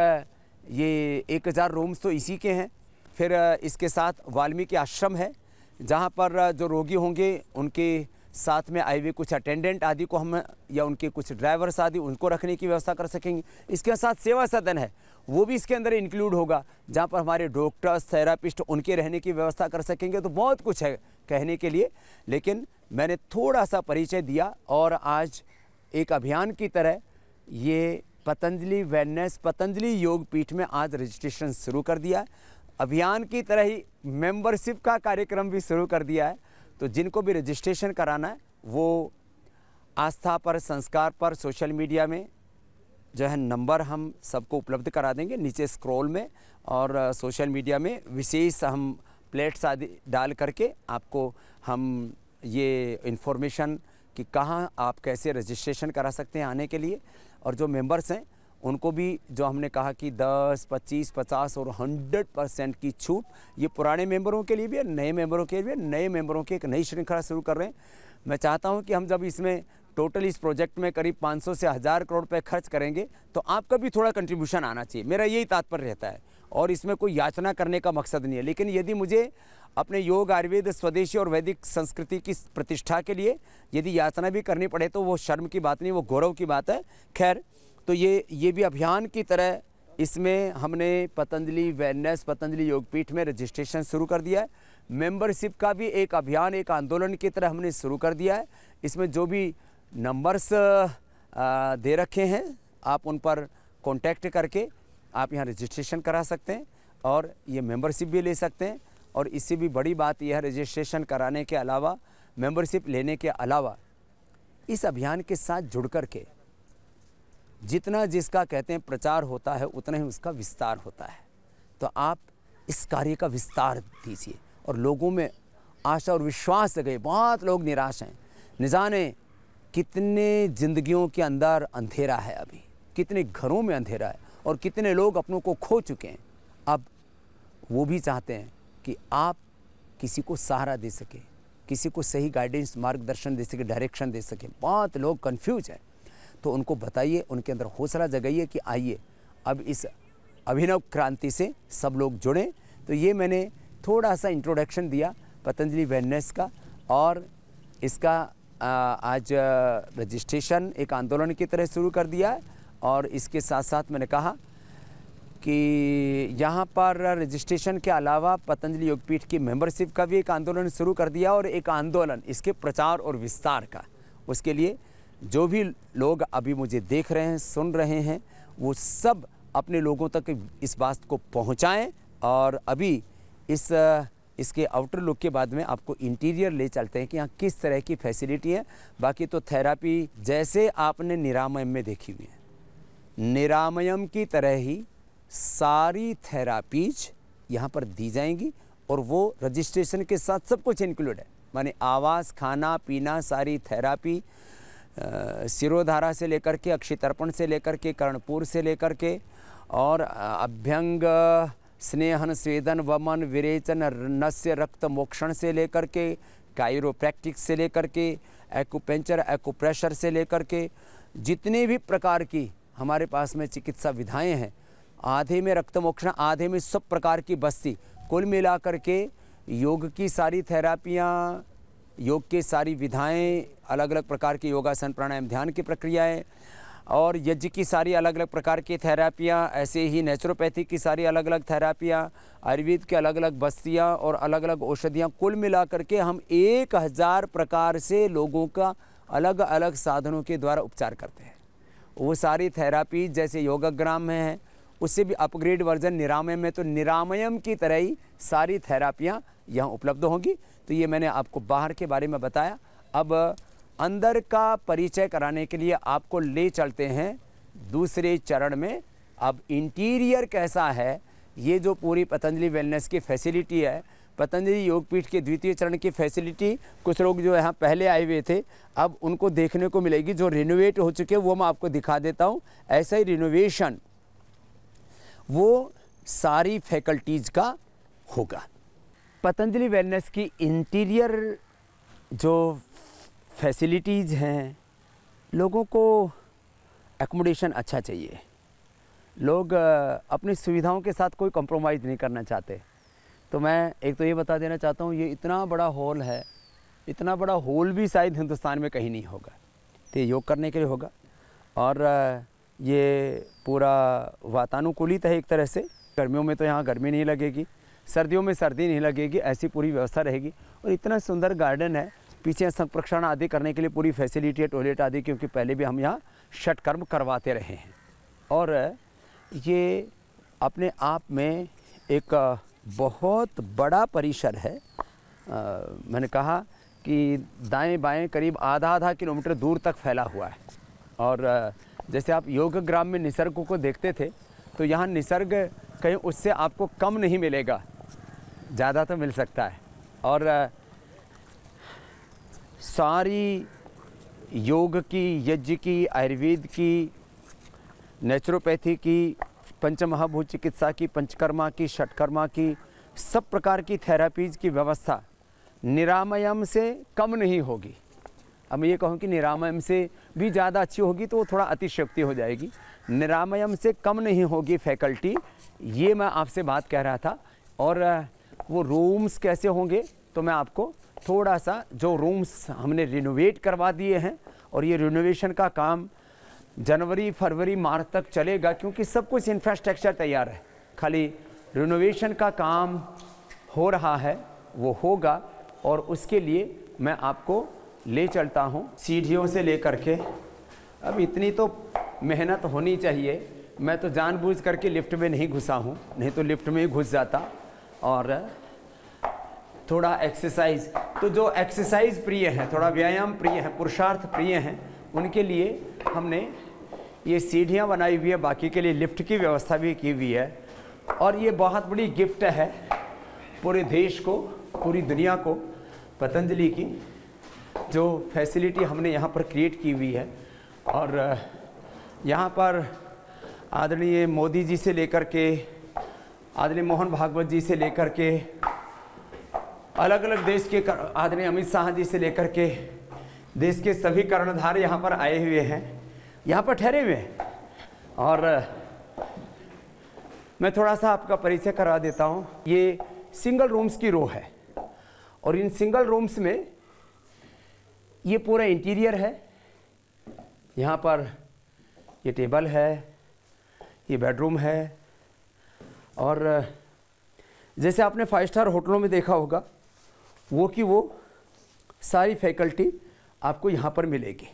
ये 1000 रूम्स तो इसी के हैं। फिर इसके साथ वाल्मीकि आश्रम है, जहाँ पर जो रोगी होंगे उनके साथ में आए हुए कुछ अटेंडेंट आदि को हम या उनके कुछ ड्राइवर्स आदि उनको रखने की व्यवस्था कर सकेंगे। इसके साथ सेवा सदन है वो भी इसके अंदर इंक्लूड होगा, जहाँ पर हमारे डॉक्टर्स, थेरापिस्ट उनके रहने की व्यवस्था कर सकेंगे। तो बहुत कुछ है कहने के लिए, लेकिन मैंने थोड़ा सा परिचय दिया और आज एक अभियान की तरह ये पतंजलि वेलनेस, पतंजलि योग पीठ में आज रजिस्ट्रेशन शुरू कर दिया है। अभियान की तरह ही मेंबरशिप का कार्यक्रम भी शुरू कर दिया है। तो जिनको भी रजिस्ट्रेशन कराना है वो आस्था पर, संस्कार पर, सोशल मीडिया में जो है नंबर हम सबको उपलब्ध करा देंगे नीचे स्क्रॉल में, और सोशल मीडिया में विशेष हम प्लेट्स आदि डाल करके आपको हम ये इन्फॉर्मेशन कि कहाँ आप कैसे रजिस्ट्रेशन करा सकते हैं आने के लिए। और जो मेंबर्स हैं उनको भी जो हमने कहा कि 10, 25, 50 और 100% की छूट, ये पुराने मेंबरों के लिए भी है, नए मेंबरों के लिए भी। नए मेंबरों की एक नई श्रृंखला शुरू कर रहे हैं। मैं चाहता हूं कि हम जब इसमें टोटल इस प्रोजेक्ट में करीब 500 से 1000 करोड़ रुपए खर्च करेंगे तो आपका भी थोड़ा कंट्रीब्यूशन आना चाहिए, मेरा यही तात्पर्य रहता है। और इसमें कोई याचना करने का मकसद नहीं है, लेकिन यदि मुझे अपने योग, आयुर्वेद, स्वदेशी और वैदिक संस्कृति की प्रतिष्ठा के लिए यदि याचना भी करनी पड़े तो वो शर्म की बात नहीं, वो गौरव की बात है। खैर, तो ये भी अभियान की तरह इसमें हमने पतंजलि वेलनेस, पतंजलि योगपीठ में रजिस्ट्रेशन शुरू कर दिया है। मेंबरशिप का भी एक अभियान, एक आंदोलन की तरह हमने शुरू कर दिया है। इसमें जो भी नंबर्स दे रखे हैं आप उन पर कांटेक्ट करके आप यहाँ रजिस्ट्रेशन करा सकते हैं और ये मेंबरशिप भी ले सकते हैं। और इससे भी बड़ी बात यह है, रजिस्ट्रेशन कराने के अलावा, मेंबरशिप लेने के अलावा, इस अभियान के साथ जुड़ कर के जितना जिसका कहते हैं प्रचार होता है उतना ही उसका विस्तार होता है। तो आप इस कार्य का विस्तार दीजिए और लोगों में आशा और विश्वास जगाइए। बहुत लोग निराश हैं, न जाने कितने जिंदगियों के अंदर अंधेरा है, अभी कितने घरों में अंधेरा है और कितने लोग अपनों को खो चुके हैं। अब वो भी चाहते हैं कि आप किसी को सहारा दे सके, किसी को सही गाइडेंस, मार्गदर्शन दे सके, डायरेक्शन दे सके। बहुत लोग कंफ्यूज हैं, तो उनको बताइए, उनके अंदर हौसला जगाइए कि आइए अब इस अभिनव क्रांति से सब लोग जुड़ें। तो ये मैंने थोड़ा सा इंट्रोडक्शन दिया पतंजलि वेलनेस का, और इसका आज रजिस्ट्रेशन एक आंदोलन की तरह शुरू कर दिया है। और इसके साथ साथ मैंने कहा कि यहाँ पर रजिस्ट्रेशन के अलावा पतंजलि योगपीठ की मेंबरशिप का भी एक आंदोलन शुरू कर दिया, और एक आंदोलन इसके प्रचार और विस्तार का। उसके लिए जो भी लोग अभी मुझे देख रहे हैं, सुन रहे हैं, वो सब अपने लोगों तक इस बात को पहुँचाएँ। और अभी इसके आउटर लुक के बाद में आपको इंटीरियर ले चलते हैं कि यहाँ किस तरह की फैसिलिटी है। बाकी तो थेरापी जैसे आपने निरामयम में देखी हुई है, निरामयम की तरह ही सारी थेरापीज यहाँ पर दी जाएंगी, और वो रजिस्ट्रेशन के साथ सब कुछ इंक्लूड है। माने आवास, खाना पीना, सारी थेरापी, सिरोधारा से लेकर के, अक्षितर्पण से लेकर के, कर्णपूर से लेकर के, और अभ्यंग, स्नेहन, स्वेदन, वमन, विरेचन, नस्य, रक्त मोक्षण से लेकर के, कायरोप्रैक्टिक्स से लेकर के, एक्यूपेंचर, एक्यूप्रेशर से लेकर के, जितने भी प्रकार की हमारे पास में चिकित्सा विधाएं हैं, आधे में रक्त मोक्षण, आधे में सब प्रकार की बस्ती, कुल मिलाकर के योग की सारी थेरापियाँ, योग के सारी विधाएं, अलग अलग प्रकार के योगासन, प्राणायाम, ध्यान की प्रक्रियाएं, और यज्ञ की सारी अलग अलग प्रकार की थेरापियाँ, ऐसे ही नेचुरोपैथी की सारी अलग अलग थेरापियाँ, आयुर्वेद के अलग अलग बस्तियाँ और अलग अलग औषधियाँ, कुल मिलाकर के हम 1000 प्रकार से लोगों का अलग अलग साधनों के द्वारा उपचार करते हैं। वो सारी थेरापी जैसे योगाग्राम में है, उससे भी अपग्रेड वर्जन निरामयम में, तो निरामयम की तरह ही सारी थेरापियाँ यहाँ उपलब्ध होंगी। तो ये मैंने आपको बाहर के बारे में बताया। अब अंदर का परिचय कराने के लिए आपको ले चलते हैं दूसरे चरण में। अब इंटीरियर कैसा है, ये जो पूरी पतंजलि वेलनेस की फैसिलिटी है, पतंजलि योगपीठ के द्वितीय चरण की फैसिलिटी, कुछ लोग जो यहाँ पहले आए हुए थे अब उनको देखने को मिलेगी। जो रिनोवेट हो चुके वो मैं आपको दिखा देता हूँ। ऐसा ही रिनोवेशन वो सारी फैकल्टीज़ का होगा। पतंजलि वेलनेस की इंटीरियर जो फैसिलिटीज़ हैं, लोगों को एकोमोडेशन अच्छा चाहिए, लोग अपनी सुविधाओं के साथ कोई कॉम्प्रोमाइज़ नहीं करना चाहते। तो मैं एक तो ये बता देना चाहता हूँ, ये इतना बड़ा हॉल है, इतना बड़ा हॉल भी शायद हिंदुस्तान में कहीं नहीं होगा। तो ये योग करने के लिए होगा। और ये पूरा वातानुकूलित है एक तरह से। गर्मियों में तो यहाँ गर्मी नहीं लगेगी, सर्दियों में सर्दी नहीं लगेगी, ऐसी पूरी व्यवस्था रहेगी। और इतना सुंदर गार्डन है, पीछे संरक्षण आदि करने के लिए पूरी फैसिलिटी है, टॉयलेट आदि, क्योंकि पहले भी हम यहाँ षटकर्म करवाते रहे हैं। और ये अपने आप में एक बहुत बड़ा परिसर है। मैंने कहा कि दाएं बाएं करीब आधा किलोमीटर दूर तक फैला हुआ है। और जैसे आप योग ग्राम में निसर्ग को देखते थे, तो यहाँ निसर्ग कहीं उससे आपको कम नहीं मिलेगा, ज़्यादा तो मिल सकता है। और सारी योग की, यज्ञ की, आयुर्वेद की, नेचुरोपैथी की, पंचमहाभूत चिकित्सा की, पंचकर्मा की, षटकर्मा की, सब प्रकार की थेरापीज़ की व्यवस्था निरामयम से कम नहीं होगी। अब मैं ये कहूँ कि निरामयम से भी ज़्यादा अच्छी होगी तो वो थोड़ा अतिशयोक्ति हो जाएगी। निरामयम से कम नहीं होगी फैकल्टी, ये मैं आपसे बात कह रहा था। और वो रूम्स कैसे होंगे, तो मैं आपको थोड़ा सा, जो रूम्स हमने रिनोवेट करवा दिए हैं, और ये रिनोवेशन का काम जनवरी फरवरी मार्च तक चलेगा, क्योंकि सब कुछ इंफ्रास्ट्रक्चर तैयार है, खाली रिनोवेशन का काम हो रहा है, वो होगा। और उसके लिए मैं आपको ले चलता हूँ सीढ़ियों से लेकर के। अब इतनी तो मेहनत होनी चाहिए, मैं तो जानबूझ करके लिफ्ट में नहीं घुसा हूँ, नहीं तो लिफ्ट में ही घुस जाता। और थोड़ा एक्सरसाइज, तो जो एक्सरसाइज प्रिय हैं, थोड़ा व्यायाम प्रिय हैं, पुरुषार्थ प्रिय हैं, उनके लिए हमने ये सीढ़ियाँ बनाई हुई है, बाकी के लिए लिफ्ट की व्यवस्था भी की हुई है। और ये बहुत बड़ी गिफ्ट है पूरे देश को, पूरी दुनिया को, पतंजलि की जो फैसिलिटी हमने यहाँ पर क्रिएट की हुई है। और यहाँ पर आदरणीय मोदी जी से लेकर के, आदरणीय मोहन भागवत जी से लेकर के, अलग अलग देश के आदरणीय अमित शाह जी से लेकर के, देश के सभी कर्णधार यहाँ पर आए हुए हैं, यहाँ पर ठहरे हुए हैं। और मैं थोड़ा सा आपका परिचय करा देता हूँ। ये सिंगल रूम्स की रो है, और इन सिंगल रूम्स में ये पूरा इंटीरियर है। यहाँ पर ये टेबल है, ये बेडरूम है। और जैसे आपने 5 स्टार होटलों में देखा होगा, वो की वो सारी फैकल्टी आपको यहाँ पर मिलेगी।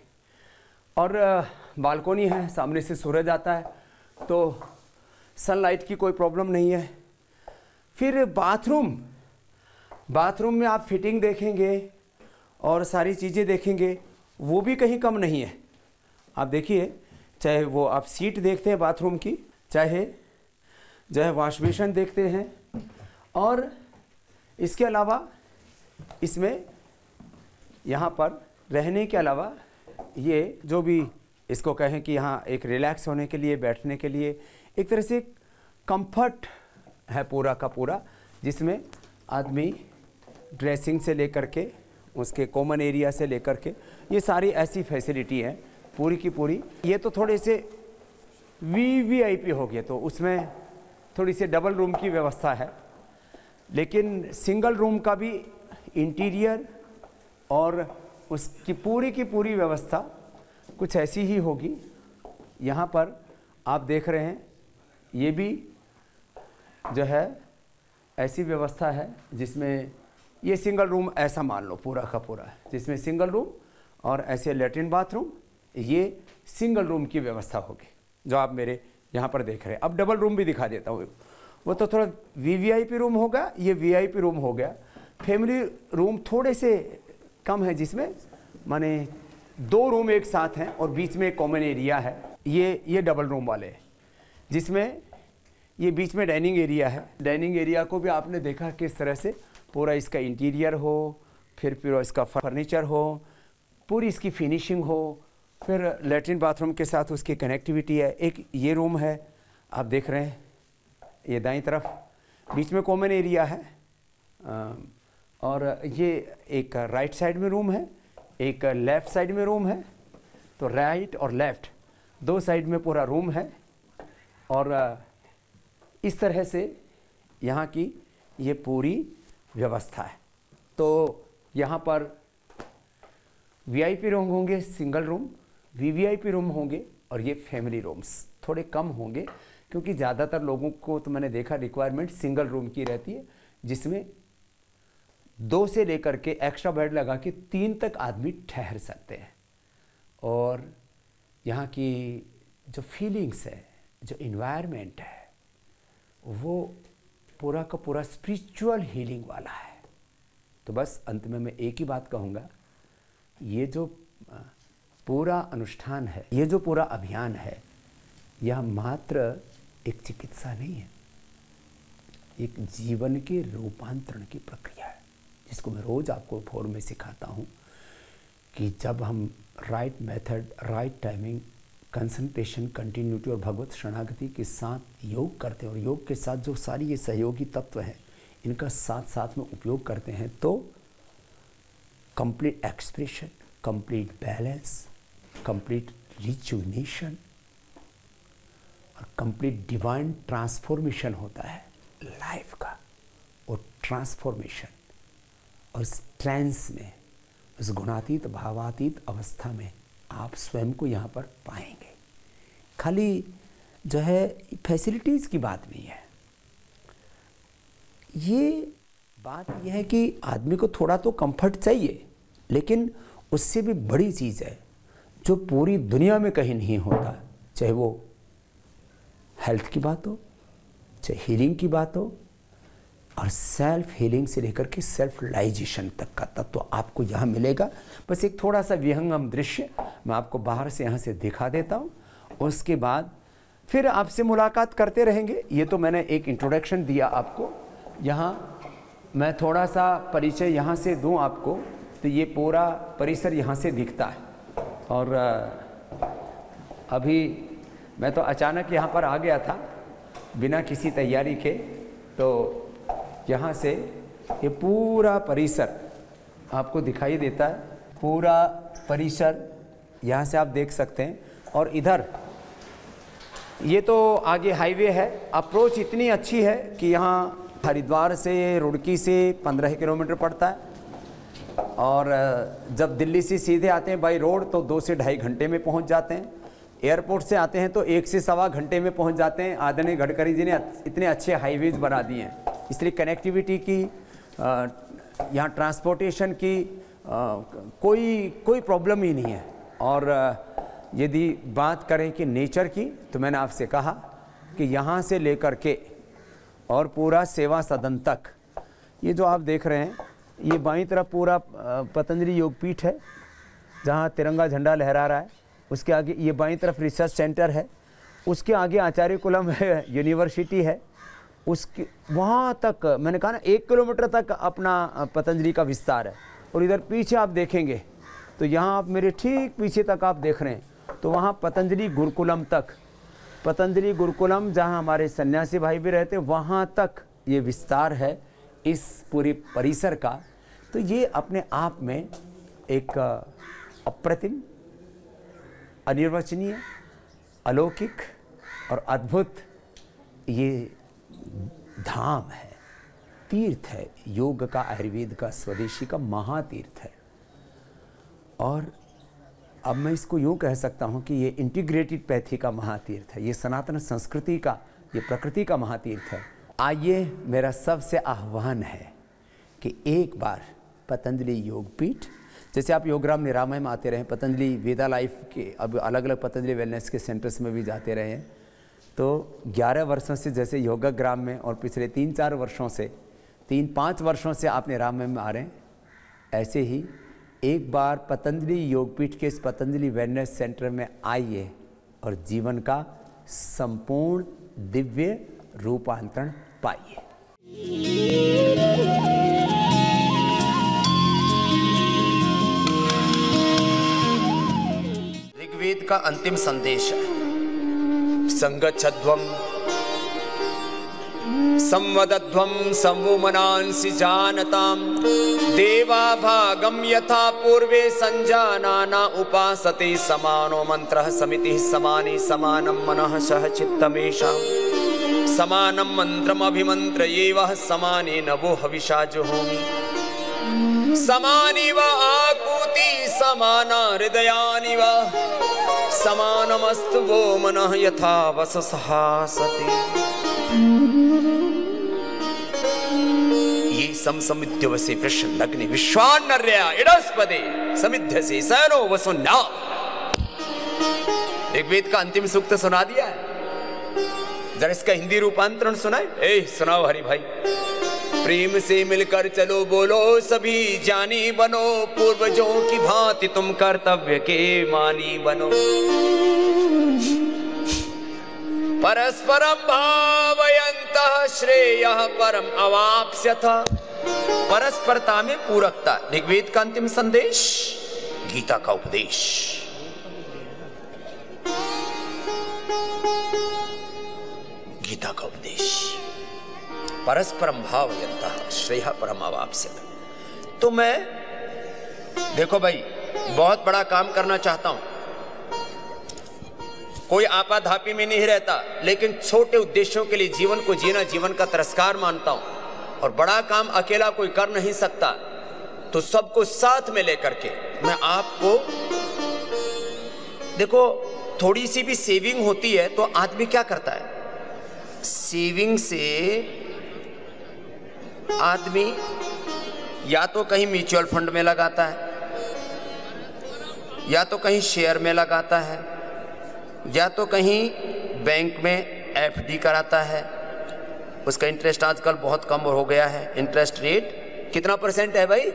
और बालकोनी है, सामने से सूरज आता है, तो सनलाइट की कोई प्रॉब्लम नहीं है। फिर बाथरूम में आप फिटिंग देखेंगे और सारी चीज़ें देखेंगे, वो भी कहीं कम नहीं है। आप देखिए, चाहे वो आप सीट देखते हैं बाथरूम की, चाहे जो है वॉश बेसिन देखते हैं, और इसके अलावा इसमें यहाँ पर रहने के अलावा ये जो भी इसको कहें कि यहाँ एक रिलैक्स होने के लिए, बैठने के लिए एक तरह से कंफर्ट है पूरा का पूरा, जिसमें आदमी ड्रेसिंग से लेकर के, उसके कॉमन एरिया से लेकर के, ये सारी ऐसी फैसिलिटी है पूरी की पूरी। ये तो थोड़े से वीवीआईपी हो गए, तो उसमें थोड़ी सी डबल रूम की व्यवस्था है, लेकिन सिंगल रूम का भी इंटीरियर और उसकी पूरी की पूरी व्यवस्था कुछ ऐसी ही होगी। यहाँ पर आप देख रहे हैं, ये भी जो है ऐसी व्यवस्था है जिसमें ये सिंगल रूम ऐसा मान लो पूरा का पूरा है, जिसमें सिंगल रूम और ऐसे लेटरिन बाथरूम, ये सिंगल रूम की व्यवस्था होगी जो आप मेरे यहाँ पर देख रहे हैं। अब डबल रूम भी दिखा देता हूँ, वो तो थोड़ा वीवीआईपी रूम होगा, ये वीआईपी रूम हो गया। फैमिली रूम थोड़े से कम है, जिसमें माने 2 रूम एक साथ हैं और बीच में एक कॉमन एरिया है। ये डबल रूम वाले हैं, जिसमें ये बीच में डाइनिंग एरिया है। डाइनिंग एरिया को भी आपने देखा किस तरह से पूरा इसका इंटीरियर हो, फिर पूरा इसका फर्नीचर हो, पूरी इसकी फिनिशिंग हो, फिर लेटरिन बाथरूम के साथ उसकी कनेक्टिविटी है। एक ये रूम है, आप देख रहे हैं, ये दाईं तरफ बीच में कॉमन एरिया है। और ये एक राइट साइड में रूम है, एक लेफ़्ट साइड में रूम है। तो राइट और लेफ़्ट 2 साइड में पूरा रूम है। और इस तरह से यहाँ की ये पूरी व्यवस्था है। तो यहाँ पर वीआईपी रूम होंगे सिंगल रूम, वीवीआईपी रूम होंगे और ये फैमिली रूम्स थोड़े कम होंगे, क्योंकि ज़्यादातर लोगों को तो मैंने देखा रिक्वायरमेंट सिंगल रूम की रहती है, जिसमें 2 से लेकर के एक्स्ट्रा बेड लगा के 3 तक आदमी ठहर सकते हैं। और यहाँ की जो फीलिंग्स है, जो इन्वायरमेंट है, वो पूरा का पूरा स्पिरिचुअल हीलिंग वाला है। तो बस अंत में मैं एक ही बात कहूँगा, ये जो पूरा अनुष्ठान है, ये जो पूरा अभियान है, यह मात्र एक चिकित्सा नहीं है, एक जीवन के रूपांतरण की प्रक्रिया है, जिसको मैं रोज़ आपको फोरम में सिखाता हूँ कि जब हम right method, right timing, concentration, continuity और भगवत शरणागति के साथ योग करते हैं और योग के साथ जो सारी ये सहयोगी तत्व हैं इनका साथ साथ में उपयोग करते हैं, तो complete expression, complete balance, complete rejuvenation और कंप्लीट डिवाइन ट्रांसफॉर्मेशन होता है लाइफ का। और ट्रांसफॉर्मेशन और स्ट्रेंथ में, उस गुणातीत भावातीत अवस्था में आप स्वयं को यहाँ पर पाएंगे। खाली जो है फैसिलिटीज़ की बात नहीं है, ये बात यह है कि आदमी को थोड़ा तो कंफर्ट चाहिए, लेकिन उससे भी बड़ी चीज़ है जो पूरी दुनिया में कहीं नहीं होता, चाहे वो हेल्थ की बात हो, चाहे हीलिंग की बात हो, और सेल्फ हीलिंग से लेकर के सेल्फ रियलाइजेशन तक का तत्व तो आपको यहाँ मिलेगा। बस एक थोड़ा सा विहंगम दृश्य मैं आपको बाहर से यहाँ से दिखा देता हूँ, उसके बाद फिर आपसे मुलाकात करते रहेंगे। ये तो मैंने एक इंट्रोडक्शन दिया आपको, यहाँ मैं थोड़ा सा परिचय यहाँ से दूँ आपको, तो ये पूरा परिसर यहाँ से दिखता है। और अभी मैं तो अचानक यहाँ पर आ गया था बिना किसी तैयारी के, तो यहाँ से ये पूरा परिसर आपको दिखाई देता है, पूरा परिसर यहाँ से आप देख सकते हैं। और इधर ये तो आगे हाईवे है, अप्रोच इतनी अच्छी है कि यहाँ हरिद्वार से, रुड़की से 15 किलोमीटर पड़ता है, और जब दिल्ली से सीधे आते हैं बाई रोड तो 2 से ढाई घंटे में पहुँच जाते हैं। एयरपोर्ट से आते हैं तो 1 से सवा घंटे में पहुँच जाते हैं। आदरणीय गडकरी जी ने इतने अच्छे हाईवेज बना दिए हैं, इसलिए कनेक्टिविटी की, यहाँ ट्रांसपोर्टेशन की कोई प्रॉब्लम ही नहीं है। और यदि बात करें कि नेचर की, तो मैंने आपसे कहा कि यहाँ से लेकर के और पूरा सेवा सदन तक, ये जो आप देख रहे हैं, ये बाईं तरफ पूरा पतंजलि योगपीठ है जहाँ तिरंगा झंडा लहरा रहा है। उसके आगे ये बाईं तरफ रिसर्च सेंटर है, उसके आगे आचार्य कुलम है, यूनिवर्सिटी है, उसके वहाँ तक मैंने कहा ना 1 किलोमीटर तक अपना पतंजलि का विस्तार है। और इधर पीछे आप देखेंगे तो यहाँ आप मेरे ठीक पीछे तक आप देख रहे हैं, तो वहाँ पतंजलि गुरुकुलम तक, पतंजलि गुरुकुलम जहाँ हमारे सन्यासी भाई भी रहते हैं, वहाँ तक ये विस्तार है इस पूरे परिसर का। तो ये अपने आप में एक अप्रतिम, अनिर्वचनीय, अलौकिक और अद्भुत ये धाम है, तीर्थ है, योग का, आयुर्वेद का, स्वदेशी का महातीर्थ है। और अब मैं इसको यूँ कह सकता हूँ कि ये इंटीग्रेटेड पैथी का महातीर्थ है, ये सनातन संस्कृति का, ये प्रकृति का महातीर्थ है। आइए, मेरा सबसे आह्वान है कि एक बार पतंजलि योगपीठ, जैसे आप योगराम निरामय में आते रहे, पतंजलि वेदा लाइफ के अब अलग अलग पतंजलि वेलनेस के सेंटर्स में भी जाते रहे हैं, तो 11 वर्षों से जैसे योगाग्राम में, और पिछले 3-4 वर्षों से, 3-5 वर्षों से आप निरामय में आ रहे हैं, ऐसे ही एक बार पतंजलि योगपीठ के इस पतंजलि वेलनेस सेंटर में आइए और जीवन का संपूर्ण दिव्य रूपांतरण पाइए। ऋग्वेद का अंतिम संदेश है, संगच्छध्वम संवदध्वम संवुमनांसि जानताम देवा भागम यथा पूर्वे संजानाना उपासते समानो मंत्रः समितिः समानि समानं मनः सह चित्तमेषाम् समानं मंत्रम अभिमंत्रये वः समाने नवो हविषा जुहोमि समानि व आकूति भवन्ति समाना हृदयानि वा समानमस्तु वो मनः यथा वससहासते। ये समिद्यवसे वृषलग्ने विश्वान्नर्या इडस्पदे समिध्यसे सनो वसुन्ना। ऋग्वेद का अंतिम सूक्त सुना दिया है, जरा इसका हिंदी रूपांतरण सुनाए। सुनाओ हरि भाई। प्रेम से मिलकर चलो बोलो सभी जानी बनो, पूर्वजों की भांति तुम कर्तव्य के मानी बनो। परस्परम भावयन्तः श्रेयः परम अवाप्स्यथ। परस्परता में पूरकता, ऋग्वेद का अंतिम संदेश, गीता का उपदेश। गीता का उपदेश, परस्परम भावयन्तः श्रेयः परम अवाप्स्यथ। तो मैं देखो भाई, बहुत बड़ा काम करना चाहता हूं, कोई आपाधापी में नहीं रहता, लेकिन छोटे उद्देश्यों के लिए जीवन को जीना जीवन का तिरस्कार मानता हूं। और बड़ा काम अकेला कोई कर नहीं सकता, तो सबको साथ में लेकर के मैं आपको, देखो थोड़ी सी भी सेविंग होती है तो आदमी क्या करता है, सेविंग से आदमी या तो कहीं म्यूचुअल फंड में लगाता है, या तो कहीं शेयर में लगाता है, या तो कहीं बैंक में एफडी कराता है। उसका इंटरेस्ट आजकल बहुत कम हो गया है। इंटरेस्ट रेट कितना % है भाई?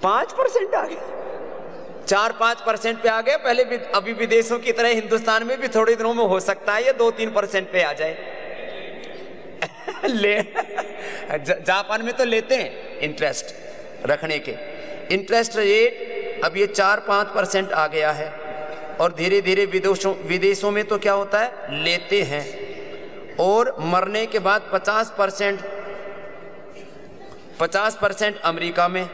5% आ गया, 4-5% पे आ गया। पहले भी, अभी विदेशों की तरह हिंदुस्तान में भी थोड़े दिनों में हो सकता है ये 2-3% पे आ जाए। ले जापान में तो लेते हैं इंटरेस्ट रखने के। इंटरेस्ट रेट अब ये 4-5% आ गया है, और धीरे धीरे विदेशों में तो क्या होता है, लेते हैं, और मरने के बाद 50% अमेरिका में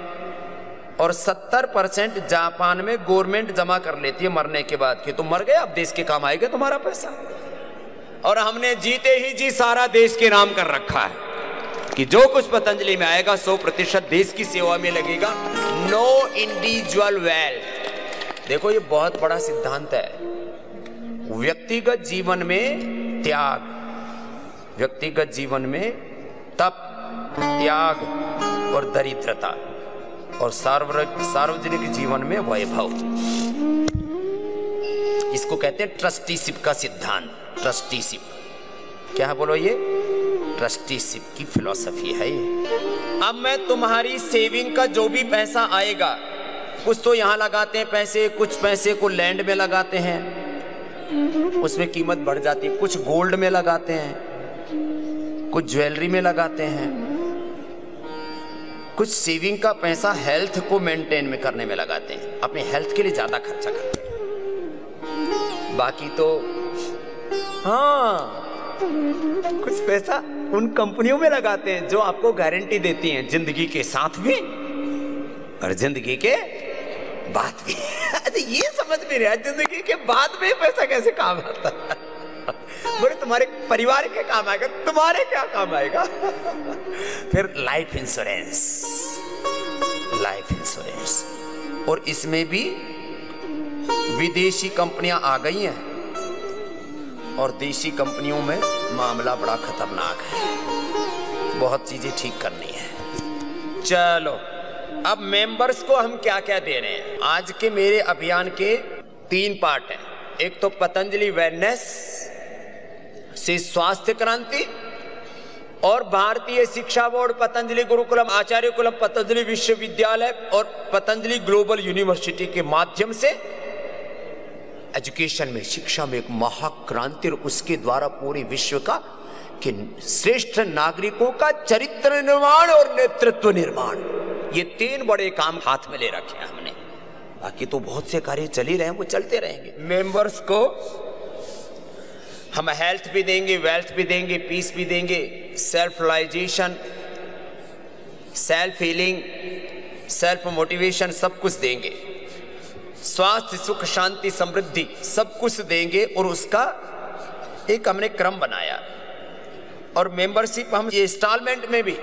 और 70% जापान में गवर्नमेंट जमा कर लेती है मरने के बाद, कि तुम मर गए, अब देश के काम आएगा तुम्हारा पैसा। और हमने जीते ही जी सारा देश के नाम कर रखा है कि जो कुछ पतंजलि में आएगा 100% देश की सेवा में लगेगा। No individual wealth. देखो ये बहुत बड़ा सिद्धांत है। व्यक्तिगत जीवन में त्याग, व्यक्तिगत जीवन में तप, त्याग और दरिद्रता, और सार्वजनिक जीवन में वैभव। इसको कहते हैं ट्रस्टीशिप का सिद्धांत। ट्रस्टीशिप क्या है बोलो? ये ट्रस्टीशिप की फिलॉसफी है ये। अब मैं तुम्हारी सेविंग का जो भी पैसा आएगा, कुछ तो यहाँ लगाते हैं पैसे, कुछ पैसे को लैंड में लगाते हैं, उसमें कीमत बढ़ जाती है, कुछ गोल्ड में लगाते हैं, कुछ ज्वेलरी में लगाते हैं, कुछ सेविंग का पैसा हेल्थ को मेंटेन में करने में लगाते हैं, अपने हेल्थ के लिए ज्यादा खर्चा करते हैं। बाकी तो हाँ, कुछ पैसा उन कंपनियों में लगाते हैं जो आपको गारंटी देती हैं जिंदगी के साथ भी और जिंदगी के बाद भी। ये समझ में नहीं आया, जिंदगी के बाद में पैसा कैसे काम आता है? बोले तुम्हारे परिवार के काम आएगा, तुम्हारे क्या काम आएगा? फिर लाइफ इंश्योरेंस, लाइफ इंश्योरेंस, और इसमें भी विदेशी कंपनियां आ गई हैं, और देशी कंपनियों में मामला बड़ा खतरनाक है, बहुत चीजें ठीक करनी है। चलो अब मेंबर्स को हम क्या क्या दे रहे हैं? आज के मेरे अभियान के 3 पार्ट हैं। एक तो पतंजलि वेलनेस से स्वास्थ्य क्रांति, और भारतीय शिक्षा बोर्ड, पतंजलि गुरुकुलम, आचार्य कुलम, पतंजलि विश्वविद्यालय और पतंजलि ग्लोबल यूनिवर्सिटी के माध्यम से एजुकेशन में, शिक्षा में एक महाक्रांति, और उसके द्वारा पूरे विश्व का कि श्रेष्ठ नागरिकों का चरित्र निर्माण और नेतृत्व निर्माण, ये 3 बड़े काम हाथ में ले रखे हैं हमने। बाकी तो बहुत से कार्य चल ही रहे हैं, वो चलते रहेंगे। मेंबर्स को हम हेल्थ भी देंगे, वेल्थ भी देंगे, पीस भी देंगे, self realisation, self healing, self motivation, सब कुछ देंगे। स्वास्थ्य, सुख, शांति, समृद्धि, सब कुछ देंगे, और उसका एक हमने क्रम बनाया। और मेंबरशिप हम ये इंस्टॉलमेंट में भी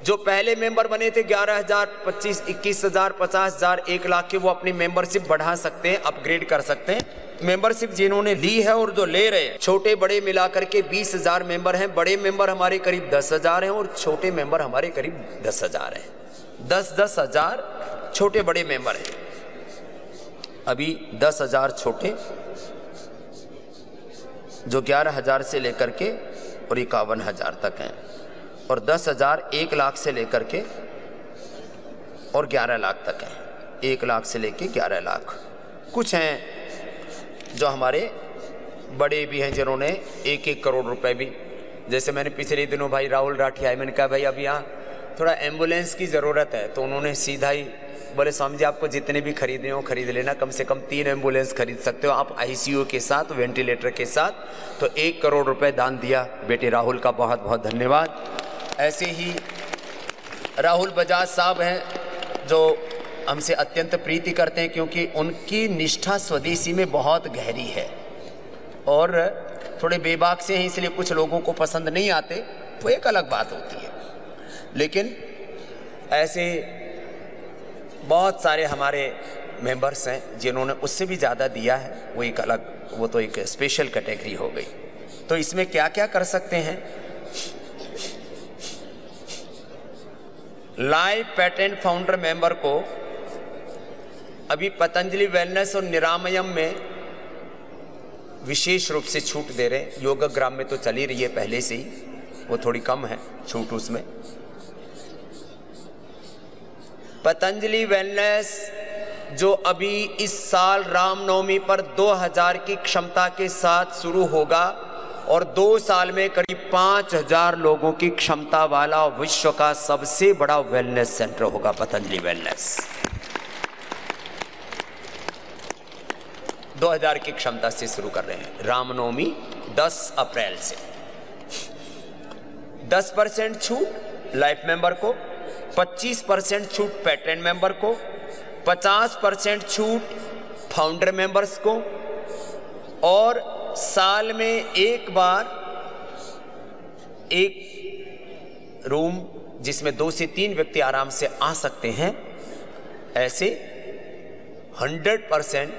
जो पहले मेंबर बने थे 11,000, 25, 21,000, 50,000, 1 लाख के, वो अपनी मेंबरशिप बढ़ा सकते हैं, अपग्रेड कर सकते हैं। मेंबरशिप जिन्होंने ली है और जो ले रहे हैं, छोटे बड़े मिलाकर के 20,000 मेंबर हैं। बड़े मेंबर हमारे करीब 10,000 हैं और छोटे मेंबर हमारे करीब 10,000 हैं। 10,000 छोटे बड़े मेंबर हैं। अभी 10,000 छोटे, जो 11,000 से लेकर के और 51,000 तक हैं, और 10,000 1 लाख से लेकर के और 11 लाख तक हैं। 1 लाख से लेकर 11 लाख। कुछ हैं जो हमारे बड़े भी हैं जिन्होंने 1-1 करोड़ रुपए भी, जैसे मैंने पिछले दिनों भाई राहुल राठी आए, मैंने कहा भाई अब यहाँ थोड़ा एम्बुलेंस की ज़रूरत है, तो उन्होंने सीधा ही बोले स्वामी जी आपको जितने भी खरीदने हो खरीद लेना, कम से कम 3 एम्बुलेंस खरीद सकते हो आप आईसीयू के साथ, वेंटिलेटर के साथ। तो 1 करोड़ रुपए दान दिया बेटे राहुल का, बहुत बहुत धन्यवाद। ऐसे ही राहुल बजाज साहब हैं जो हमसे अत्यंत प्रीति करते हैं, क्योंकि उनकी निष्ठा स्वदेशी में बहुत गहरी है और थोड़े बेबाक से हैं, इसलिए कुछ लोगों को पसंद नहीं आते, तो एक अलग बात होती है। लेकिन ऐसे बहुत सारे हमारे मेंबर्स हैं जिन्होंने उससे भी ज़्यादा दिया है, वो एक अलग, वो तो एक स्पेशल कैटेगरी हो गई। तो इसमें क्या क्या कर सकते हैं? लाइफ पेटेंट फाउंडर मेंबर को अभी पतंजलि वेलनेस और निरामयम में विशेष रूप से छूट दे रहे हैं। योगग्राम में तो चली रही है पहले से ही, वो थोड़ी कम है छूट उसमें। पतंजलि वेलनेस जो अभी इस साल रामनवमी पर 2000 की क्षमता के साथ शुरू होगा और 2 साल में करीब 5,000 लोगों की क्षमता वाला विश्व का सबसे बड़ा वेलनेस सेंटर होगा पतंजलि वेलनेस। 2000 की क्षमता से शुरू कर रहे हैं। रामनवमी 10 अप्रैल से 10% छूट लाइफ मेंबर को, 25% छूट पेटेंट मेंबर को, 50% छूट फाउंडर मेंबर्स को, और साल में एक बार एक रूम जिसमें 2 से 3 व्यक्ति आराम से आ सकते हैं, ऐसे 100%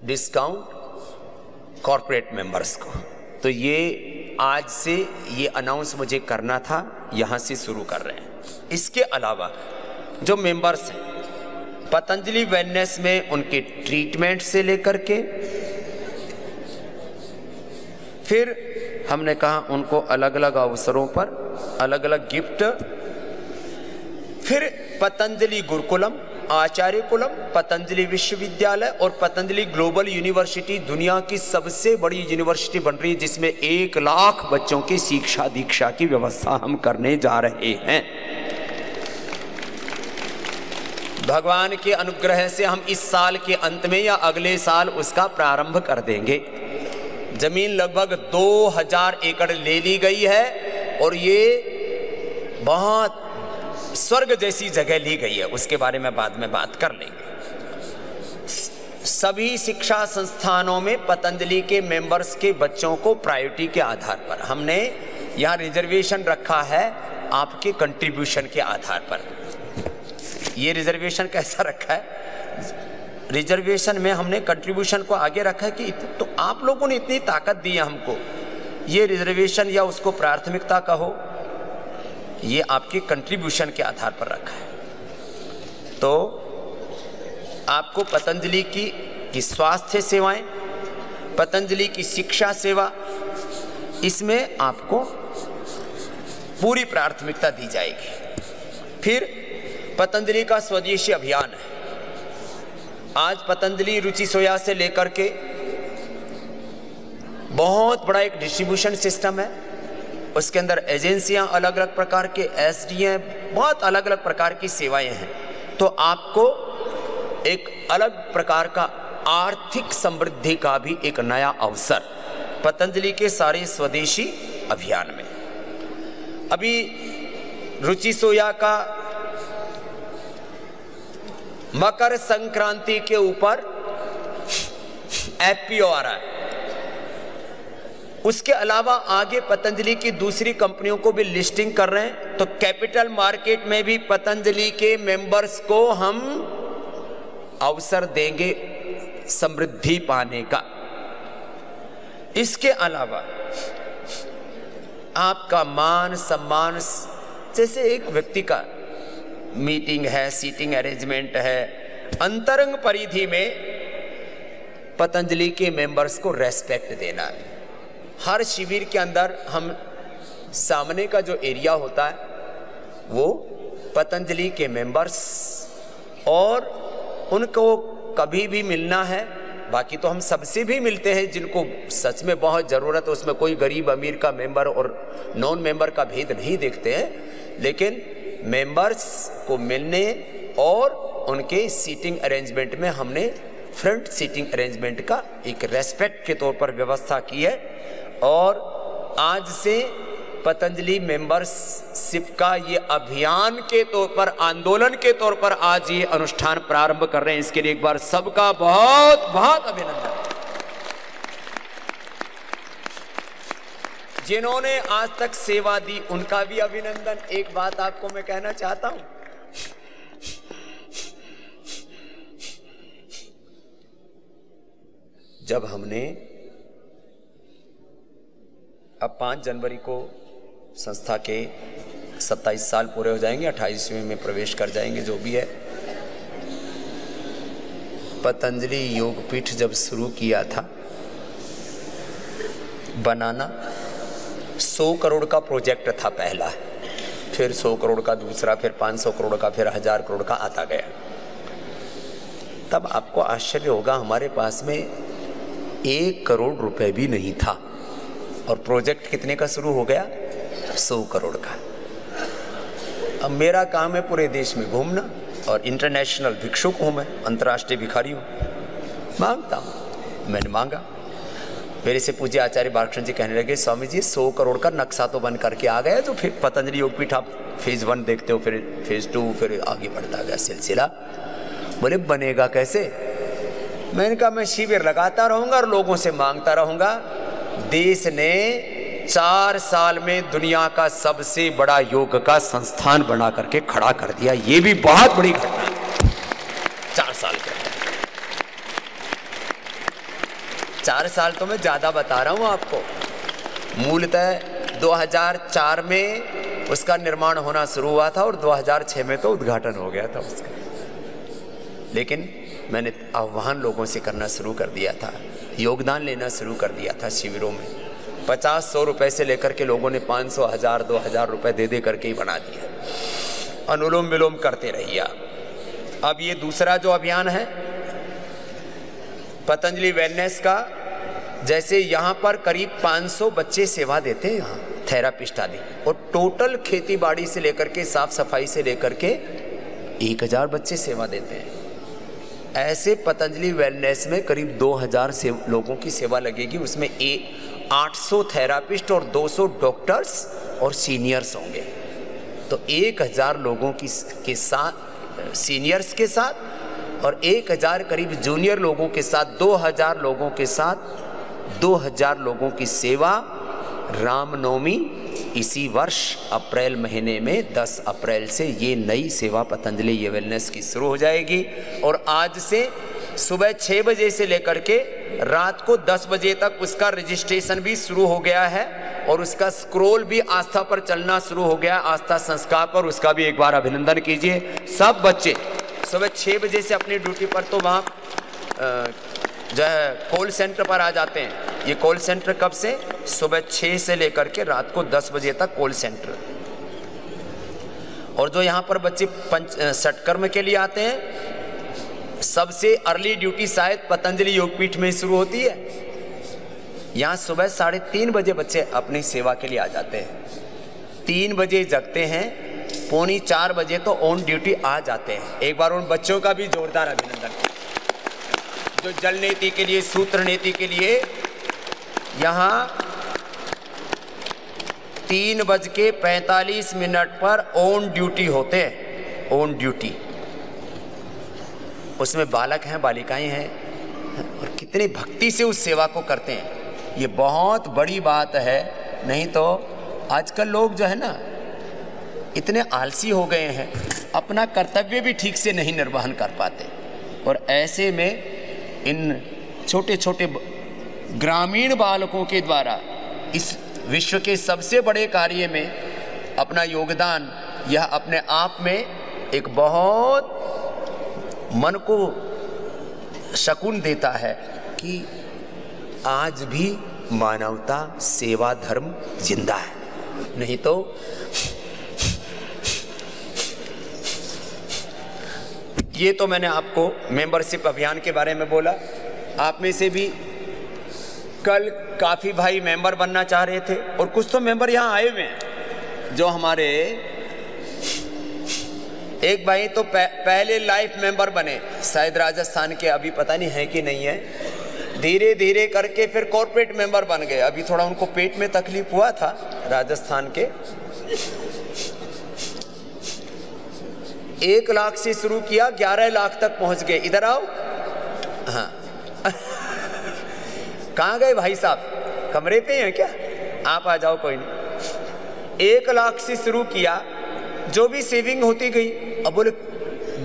डिस्काउंट कॉर्पोरेट मेंबर्स को। तो ये आज से ये अनाउंस मुझे करना था, यहाँ से शुरू कर रहे हैं। इसके अलावा जो मेंबर्स हैं पतंजलि वेलनेस में, उनके ट्रीटमेंट से लेकर के फिर हमने कहा उनको अलग अलग अवसरों पर अलग अलग गिफ्ट, फिर पतंजलि गुरुकुलम, आचार्य कुलम, पतंजलि विश्वविद्यालय और पतंजलि ग्लोबल यूनिवर्सिटी दुनिया की सबसे बड़ी यूनिवर्सिटी बन रही है, जिसमें 1 लाख बच्चों की शिक्षा दीक्षा की व्यवस्था हम करने जा रहे हैं। भगवान के अनुग्रह से हम इस साल के अंत में या अगले साल उसका प्रारंभ कर देंगे। जमीन लगभग 2000 एकड़ ले ली गई है और ये बहुत स्वर्ग जैसी जगह ली गई है, उसके बारे में बाद में बात कर लेंगे। सभी शिक्षा संस्थानों में पतंजलि के मेंबर्स के बच्चों को प्रायोरिटी के आधार पर हमने यहाँ रिजर्वेशन रखा है, आपके कंट्रीब्यूशन के आधार पर। ये रिजर्वेशन कैसा रखा है? रिजर्वेशन में हमने कंट्रीब्यूशन को आगे रखा है कि तो आप लोगों ने इतनी ताकत दी है हमको, ये रिजर्वेशन या उसको प्राथमिकता कहो, ये आपके कंट्रीब्यूशन के आधार पर रखा है। तो आपको पतंजलि की स्वास्थ्य सेवाएं, पतंजलि की शिक्षा सेवा, इसमें आपको पूरी प्राथमिकता दी जाएगी। फिर पतंजलि का स्वदेशी अभियान है। आज पतंजलि रुचि सोया से लेकर के बहुत बड़ा एक डिस्ट्रीब्यूशन सिस्टम है, उसके अंदर एजेंसियां अलग अलग प्रकार के, एसडीएम, बहुत अलग अलग प्रकार की सेवाएं हैं। तो आपको एक अलग प्रकार का आर्थिक समृद्धि का भी एक नया अवसर पतंजलि के सारे स्वदेशी अभियान में। अभी रुचि सोया का मकर संक्रांति के ऊपर एफपीओ आ रहा है। उसके अलावा आगे पतंजलि की दूसरी कंपनियों को भी लिस्टिंग कर रहे हैं। तो कैपिटल मार्केट में भी पतंजलि के मेंबर्स को हम अवसर देंगे समृद्धि पाने का। इसके अलावा आपका मान सम्मान, जैसे एक व्यक्ति का मीटिंग है, सीटिंग अरेंजमेंट है, अंतरंग परिधि में पतंजलि के मेंबर्स को रेस्पेक्ट देना। हर शिविर के अंदर हम सामने का जो एरिया होता है वो पतंजलि के मेंबर्स, और उनको कभी भी मिलना है, बाकी तो हम सबसे भी मिलते हैं जिनको सच में बहुत ज़रूरत है, उसमें कोई गरीब अमीर का मेंबर और नॉन मेंबर का भेद नहीं देखते हैं, लेकिन मेंबर्स को मिलने और उनके सीटिंग अरेंजमेंट में हमने फ्रंट सीटिंग अरेंजमेंट का एक रेस्पेक्ट के तौर पर व्यवस्था की है। और आज से पतंजलि मेंबरशिप का ये अभियान के तौर पर, आंदोलन के तौर पर आज ये अनुष्ठान प्रारंभ कर रहे हैं। इसके लिए एक बार सबका बहुत बहुत अभिनंदन। जिन्होंने आज तक सेवा दी उनका भी अभिनंदन। एक बात आपको मैं कहना चाहता हूं, जब हमने अब 5 जनवरी को संस्था के 27 साल पूरे हो जाएंगे, 28वें में प्रवेश कर जाएंगे, जो भी है। पतंजलि योगपीठ जब शुरू किया था बनाना, 100 करोड़ का प्रोजेक्ट था पहला, फिर 100 करोड़ का दूसरा, फिर 500 करोड़ का, फिर 1000 करोड़ का आता गया। तब आपको आश्चर्य होगा, हमारे पास में 1 करोड़ रुपए भी नहीं था, और प्रोजेक्ट कितने का शुरू हो गया? 100 करोड़ का। अब मेरा काम है पूरे देश में घूमना, और इंटरनेशनल भिक्षुक हूँ मैं, अंतर्राष्ट्रीय भिखारी हूँ, मांगता हूँ। मैंने मांगा, मेरे से पूज्य आचार्य बालकृष्ण जी कहने लगे, स्वामी जी 100 करोड़ का नक्शा तो बन करके आ गया, तो फिर पतंजलि योगपीठ आप फेज़ 1 देखते हो, फिर फेज़ 2, फिर आगे बढ़ता गया सिलसिला। बोले बनेगा कैसे? मैंने कहा मैं शिविर लगाता रहूँगा और लोगों से मांगता रहूँगा। देश ने 4 साल में दुनिया का सबसे बड़ा योग का संस्थान बना करके खड़ा कर दिया। ये भी बहुत बड़ी घटना है। 4 साल के 4 साल तो मैं ज्यादा बता रहा हूं आपको। मूलतः 2004 में उसका निर्माण होना शुरू हुआ था और 2006 में तो उद्घाटन हो गया था उसका। लेकिन मैंने आह्वान लोगों से करना शुरू कर दिया था, योगदान लेना शुरू कर दिया था शिविरों में। 50-100 रुपए से लेकर के लोगों ने 500, 1000, 2000 रुपए दे करके ही बना दिया। अनुलोम विलोम करते रहिए। अब ये दूसरा जो अभियान है पतंजलि वेलनेस का, जैसे यहाँ पर करीब 500 बच्चे सेवा देते हैं, यहाँ थेरापिस्ट आदि, और टोटल खेती बाड़ी से लेकर के साफ सफाई से लेकर के 1000 बच्चे सेवा देते हैं। ऐसे पतंजलि वेलनेस में करीब 2000 लोगों की सेवा लगेगी। उसमें 800 थेरापिस्ट और 200 डॉक्टर्स और सीनियर्स होंगे। तो 1000 लोगों के साथ सीनियर्स के साथ और 1000 करीब जूनियर लोगों के साथ 2000 लोगों के साथ 2000 लोगों की सेवा। रामनवमी इसी वर्ष अप्रैल महीने में 10 अप्रैल से ये नई सेवा पतंजलि ये वेलनेस की शुरू हो जाएगी। और आज से सुबह 6 बजे से लेकर के रात को 10 बजे तक उसका रजिस्ट्रेशन भी शुरू हो गया है और उसका स्क्रॉल भी आस्था पर चलना शुरू हो गया, आस्था संस्कार पर। उसका भी एक बार अभिनंदन कीजिए। सब बच्चे सुबह 6 बजे से अपनी ड्यूटी पर तो वहाँ जो है कॉल सेंटर पर आ जाते हैं। ये कॉल सेंटर कब से? सुबह 6 से लेकर के रात को 10 बजे तक कॉल सेंटर। और जो यहाँ पर बच्चे षटकर्म के लिए आते हैं, सबसे अर्ली ड्यूटी शायद पतंजलि योगपीठ में शुरू होती है। यहाँ सुबह 3:30 बजे बच्चे अपनी सेवा के लिए आ जाते हैं। 3 बजे जगते हैं, 3:45 बजे तो ऑन ड्यूटी आ जाते हैं। एक बार उन बच्चों का भी जोरदार अभिनंदन जो जल नीति के लिए, सूत्र नीति के लिए यहाँ 3:45 पर ऑन ड्यूटी होते हैं। ऑन ड्यूटी उसमें बालक हैं, बालिकाएं हैं और कितनी भक्ति से उस सेवा को करते हैं। ये बहुत बड़ी बात है। नहीं तो आजकल लोग जो है ना इतने आलसी हो गए हैं, अपना कर्तव्य भी ठीक से नहीं निर्वहन कर पाते। और ऐसे में इन छोटे छोटे ग्रामीण बालकों के द्वारा इस विश्व के सबसे बड़े कार्य में अपना योगदान, यह अपने आप में एक बहुत मन को सुकून देता है कि आज भी मानवता, सेवा, धर्म जिंदा है। नहीं तो ये तो मैंने आपको मेंबरशिप अभियान के बारे में बोला। आप में से भी कल काफ़ी भाई मेंबर बनना चाह रहे थे और कुछ तो मेंबर यहाँ आए हुए हैं जो हमारे, एक भाई तो पहले लाइफ मेंबर बने, शायद राजस्थान के, अभी पता नहीं है कि नहीं है, धीरे धीरे करके फिर कॉर्पोरेट मेंबर बन गए। अभी थोड़ा उनको पेट में तकलीफ हुआ था राजस्थान के। 1 लाख से शुरू किया, 11 लाख तक पहुंच गए। इधर आओ। हाँ कहाँ गए भाई साहब, कमरे पे हैं क्या? आप आ जाओ, कोई नहीं। 1 लाख से शुरू किया, जो भी सेविंग होती गई। अब बोले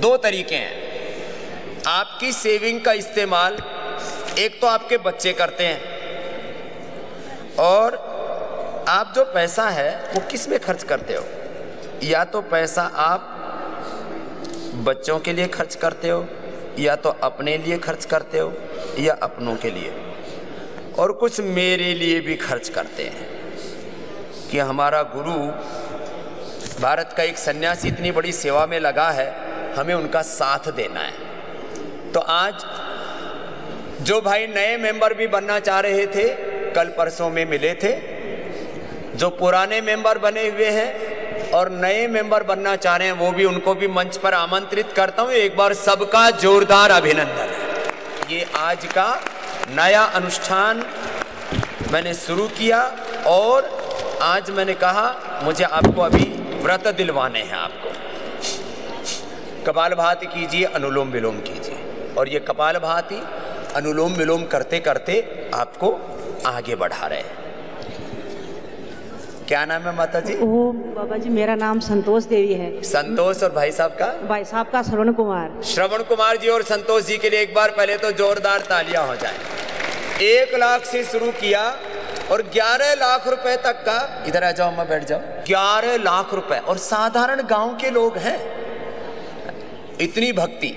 2 तरीके हैं आपकी सेविंग का इस्तेमाल। एक तो आपके बच्चे करते हैं, और आप जो पैसा है वो किस में खर्च करते हो? या तो पैसा आप बच्चों के लिए खर्च करते हो, या तो अपने लिए खर्च करते हो, या अपनों के लिए, और कुछ मेरे लिए भी खर्च करते हैं कि हमारा गुरु भारत का एक सन्यासी इतनी बड़ी सेवा में लगा है, हमें उनका साथ देना है। तो आज जो भाई नए मेंबर भी बनना चाह रहे थे, कल परसों में मिले थे, जो पुराने मेंबर बने हुए हैं और नए मेंबर बनना चाह रहे हैं, वो भी, उनको भी मंच पर आमंत्रित करता हूँ। एक बार सबका जोरदार अभिनंदन। ये आज का नया अनुष्ठान मैंने शुरू किया, और आज मैंने कहा मुझे आपको अभी व्रत दिलवाने हैं। आपको कपालभाति कीजिए, अनुलोम विलोम कीजिए, और ये कपालभाति अनुलोम विलोम करते करते आपको आगे बढ़ा रहे हैं। क्या नाम है माता जी? ओ बाबा जी, मेरा नाम संतोष देवी है। संतोष, और भाई साहब का? भाई साहब का श्रवण कुमार। श्रवण कुमार जी और संतोष जी के लिए एक बार पहले तो जोरदार तालियां हो जाए। 1 लाख से शुरू किया और 11 लाख रुपए तक का, इधर आ जाओ, मैं बैठ जाओ, 11 लाख रुपए। और साधारण गांव के लोग हैं। इतनी भक्ति,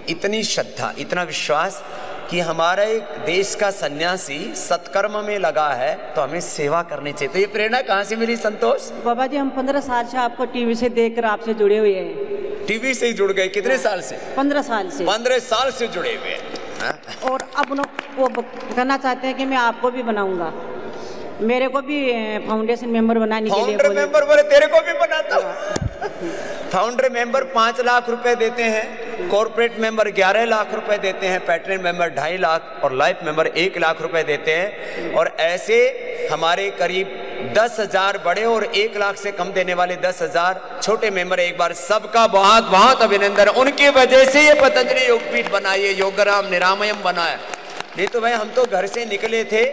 इतनी श्रद्धा, इतना विश्वास कि हमारा एक देश का सन्यासी सत्कर्म में लगा है, तो हमें सेवा करनी चाहिए। तो ये प्रेरणा कहाँ से मिली संतोष? बाबा जी, हम 15 साल से आपको टीवी से देखकर आपसे जुड़े हुए हैं। टीवी से ही जुड़ गए? कितने साल से? 15 साल से। 15 साल से जुड़े हुए हैं। और अब वो कहना चाहते हैं कि मैं आपको भी बनाऊंगा, मेरे को भी फाउंडेशन मेंबर बनाने के लिए। फाउंडर मेंबर बोले, तेरे को भी बनाता हूँ। फाउंडर मेंबर 5 लाख रुपए देते हैं, कॉर्पोरेट मेंबर 11 लाख रुपए देते हैं, पैट्रन मेंबर 2.5 लाख, और लाइफ मेंबर 1 लाख रुपए देते हैं। और ऐसे हमारे करीब 10,000 बड़े और 1 लाख से कम देने वाले 10,000 छोटे मेंबर। एक बार सबका बहुत बहुत अभिनंदन। उनकी वजह से ये पतंजलि योगपीठ बना, ये योगराम निरामयम बनाया। नहीं तो भाई हम तो घर से निकले थे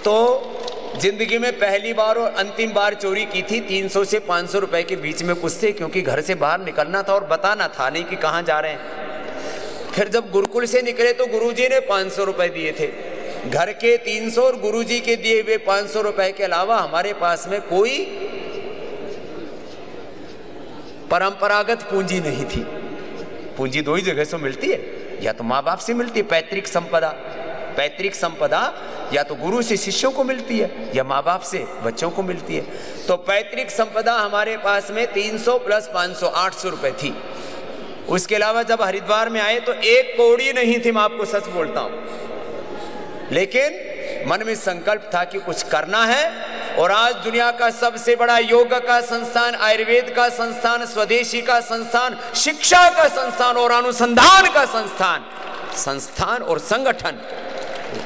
तो जिंदगी में पहली बार और अंतिम बार चोरी की थी। 300 से 500 रुपए के बीच में कुछ थे, क्योंकि घर से बाहर निकलना था और बताना था नहीं कि कहाँ जा रहे हैं। फिर जब गुरुकुल से निकले तो गुरुजी ने 500 रुपए दिए थे। घर के 300 और गुरुजी के दिए हुए 500 रुपए के अलावा हमारे पास में कोई परंपरागत पूंजी नहीं थी। पूंजी 2 ही जगह से मिलती है, या तो माँ बाप से मिलती है पैतृक संपदा, पैतृक संपदा या तो गुरु से शिष्यों को मिलती है, या माँ बाप से बच्चों को मिलती है। तो पैतृक संपदा हमारे पास में 300 प्लस 500 800 रुपए थी। उसके अलावा जब हरिद्वार में आए तो 1 कौड़ी नहीं थी, मैं आपको सच बोलता हूं। लेकिन मन में संकल्प था कि कुछ करना है, और आज दुनिया का सबसे बड़ा योग का संस्थान, आयुर्वेद का संस्थान, स्वदेशी का संस्थान, शिक्षा का संस्थान और अनुसंधान का संस्थान और संगठन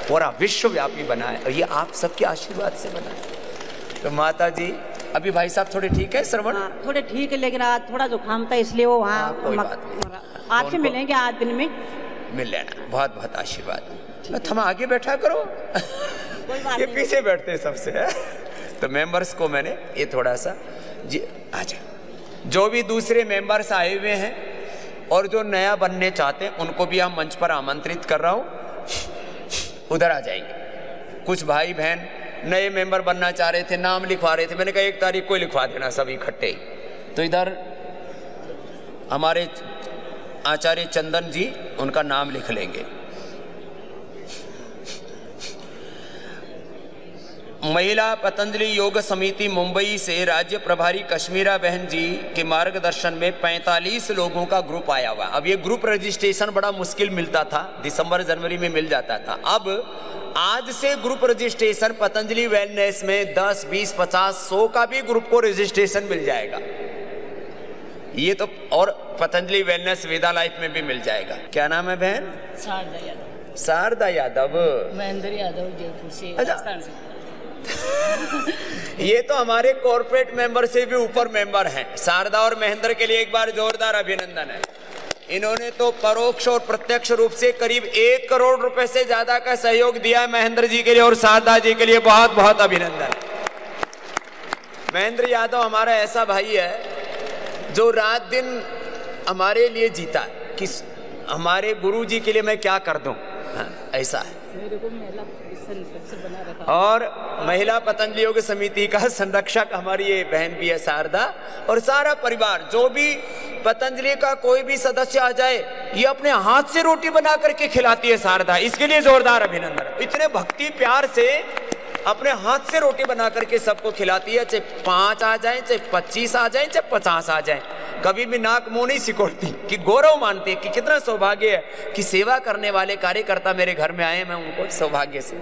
पूरा विश्वव्यापी बना है, और ये आप सबके आशीर्वाद से बना है। तो माता जी, अभी भाई साहब थोड़े ठीक है? श्रवण थोड़े ठीक है, लेकिन आज थोड़ा जुकाम था, इसलिए वो वहाँ आपसे मिलेंगे आज दिन में, मिल लेना। बहुत बहुत आशीर्वाद। थमा आगे बैठा करो, ये पीछे बैठते हैं सबसे है। तो मेंबर्स को मैंने ये थोड़ा सा जी, आ जाए। जो भी दूसरे मेंबर्स आए हुए हैं और जो नया बनने चाहते हैं उनको भी हम मंच पर आमंत्रित कर रहा हूँ, उधर आ जाएंगे। कुछ भाई बहन नए मेंबर बनना चाह रहे थे, नाम लिखवा रहे थे, मैंने कहा 1 तारीख को ही लिखवा देना सब इकट्ठे ही। तो इधर हमारे आचार्य चंदन जी उनका नाम लिख लेंगे। महिला पतंजलि योग समिति मुंबई से राज्य प्रभारी कश्मीरा बहन जी के मार्गदर्शन में 45 लोगों का ग्रुप आया हुआ। अब ये ग्रुप रजिस्ट्रेशन बड़ा मुश्किल मिलता था, दिसंबर जनवरी में मिल जाता था। अब आज से ग्रुप रजिस्ट्रेशन पतंजलि वेलनेस में 10, 20, 50, 100 का भी ग्रुप को रजिस्ट्रेशन मिल जाएगा। ये तो और पतंजलि वेलनेस वेदा लाइफ में भी मिल जाएगा। क्या नाम है बहन? शारदा यादव। शारदा यादव। महेंद्र यादव जयपुर से, अच्छा। राजस्थान से। ये तो हमारे कॉर्पोरेट मेंबर से भी ऊपर मेंबर हैं। शारदा और महेंद्र के लिए एक बार जोरदार अभिनंदन है। इन्होंने तो परोक्ष और प्रत्यक्ष रूप से करीब 1 करोड़ रुपए से ज्यादा का सहयोग दिया है महेंद्र जी के लिए और शारदा जी के लिए बहुत बहुत अभिनंदन। महेंद्र यादव हमारा ऐसा भाई है जो रात दिन हमारे लिए जीता कि हमारे गुरु जी के लिए मैं क्या कर दूं। हाँ, ऐसा है। मेरे को महिला संरक्षक बना रखा। और महिला पतंजलि योग समिति का संरक्षक हमारी ये बहन भी है शारदा, और सारा परिवार। जो भी पतंजलि का कोई भी सदस्य आ जाए ये अपने हाथ से रोटी बना करके खिलाती है शारदा, इसके लिए जोरदार अभिनंदन। इतने भक्ति प्यार से अपने हाथ से रोटी बना करके सबको खिलाती है, चाहे 5 आ जाए, चाहे 25 आ जाए, चाहे 50 आ जाए। कभी भी नाक मुंह नहीं सिकोड़ती, कि गौरव मानती है कि कितना सौभाग्य है कि सेवा करने वाले कार्यकर्ता मेरे घर में आए, मैं उनको सौभाग्य से।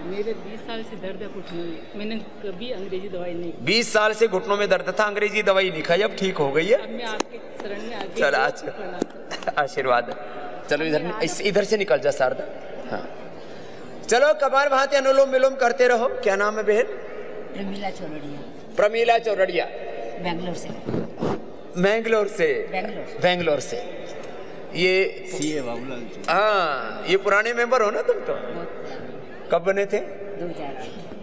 मेरे 20 साल से दर्द है घुटनों में, मैंने कभी अंग्रेजी दवाई नहीं। 20 साल से घुटनों में दर्द था, अंग्रेजी दवाई नहीं खाई, अब ठीक हो गई है। अब मैं आपके शरण में आके चल आज आशीर्वाद। चलो इधर से निकल जा शारदा। हाँ चलो कपाल भाती अनुलोम विलोम करते रहो। क्या नाम है बहन? प्रमीला चौरड़िया। प्रमीला चौरड़िया। बेंगलोर से। मैंगलोर से। बेंगलोर से। ये सीए बाबूलाल। हाँ, ये पुराने मेंबर हो ना तुम तो? कब बने थे?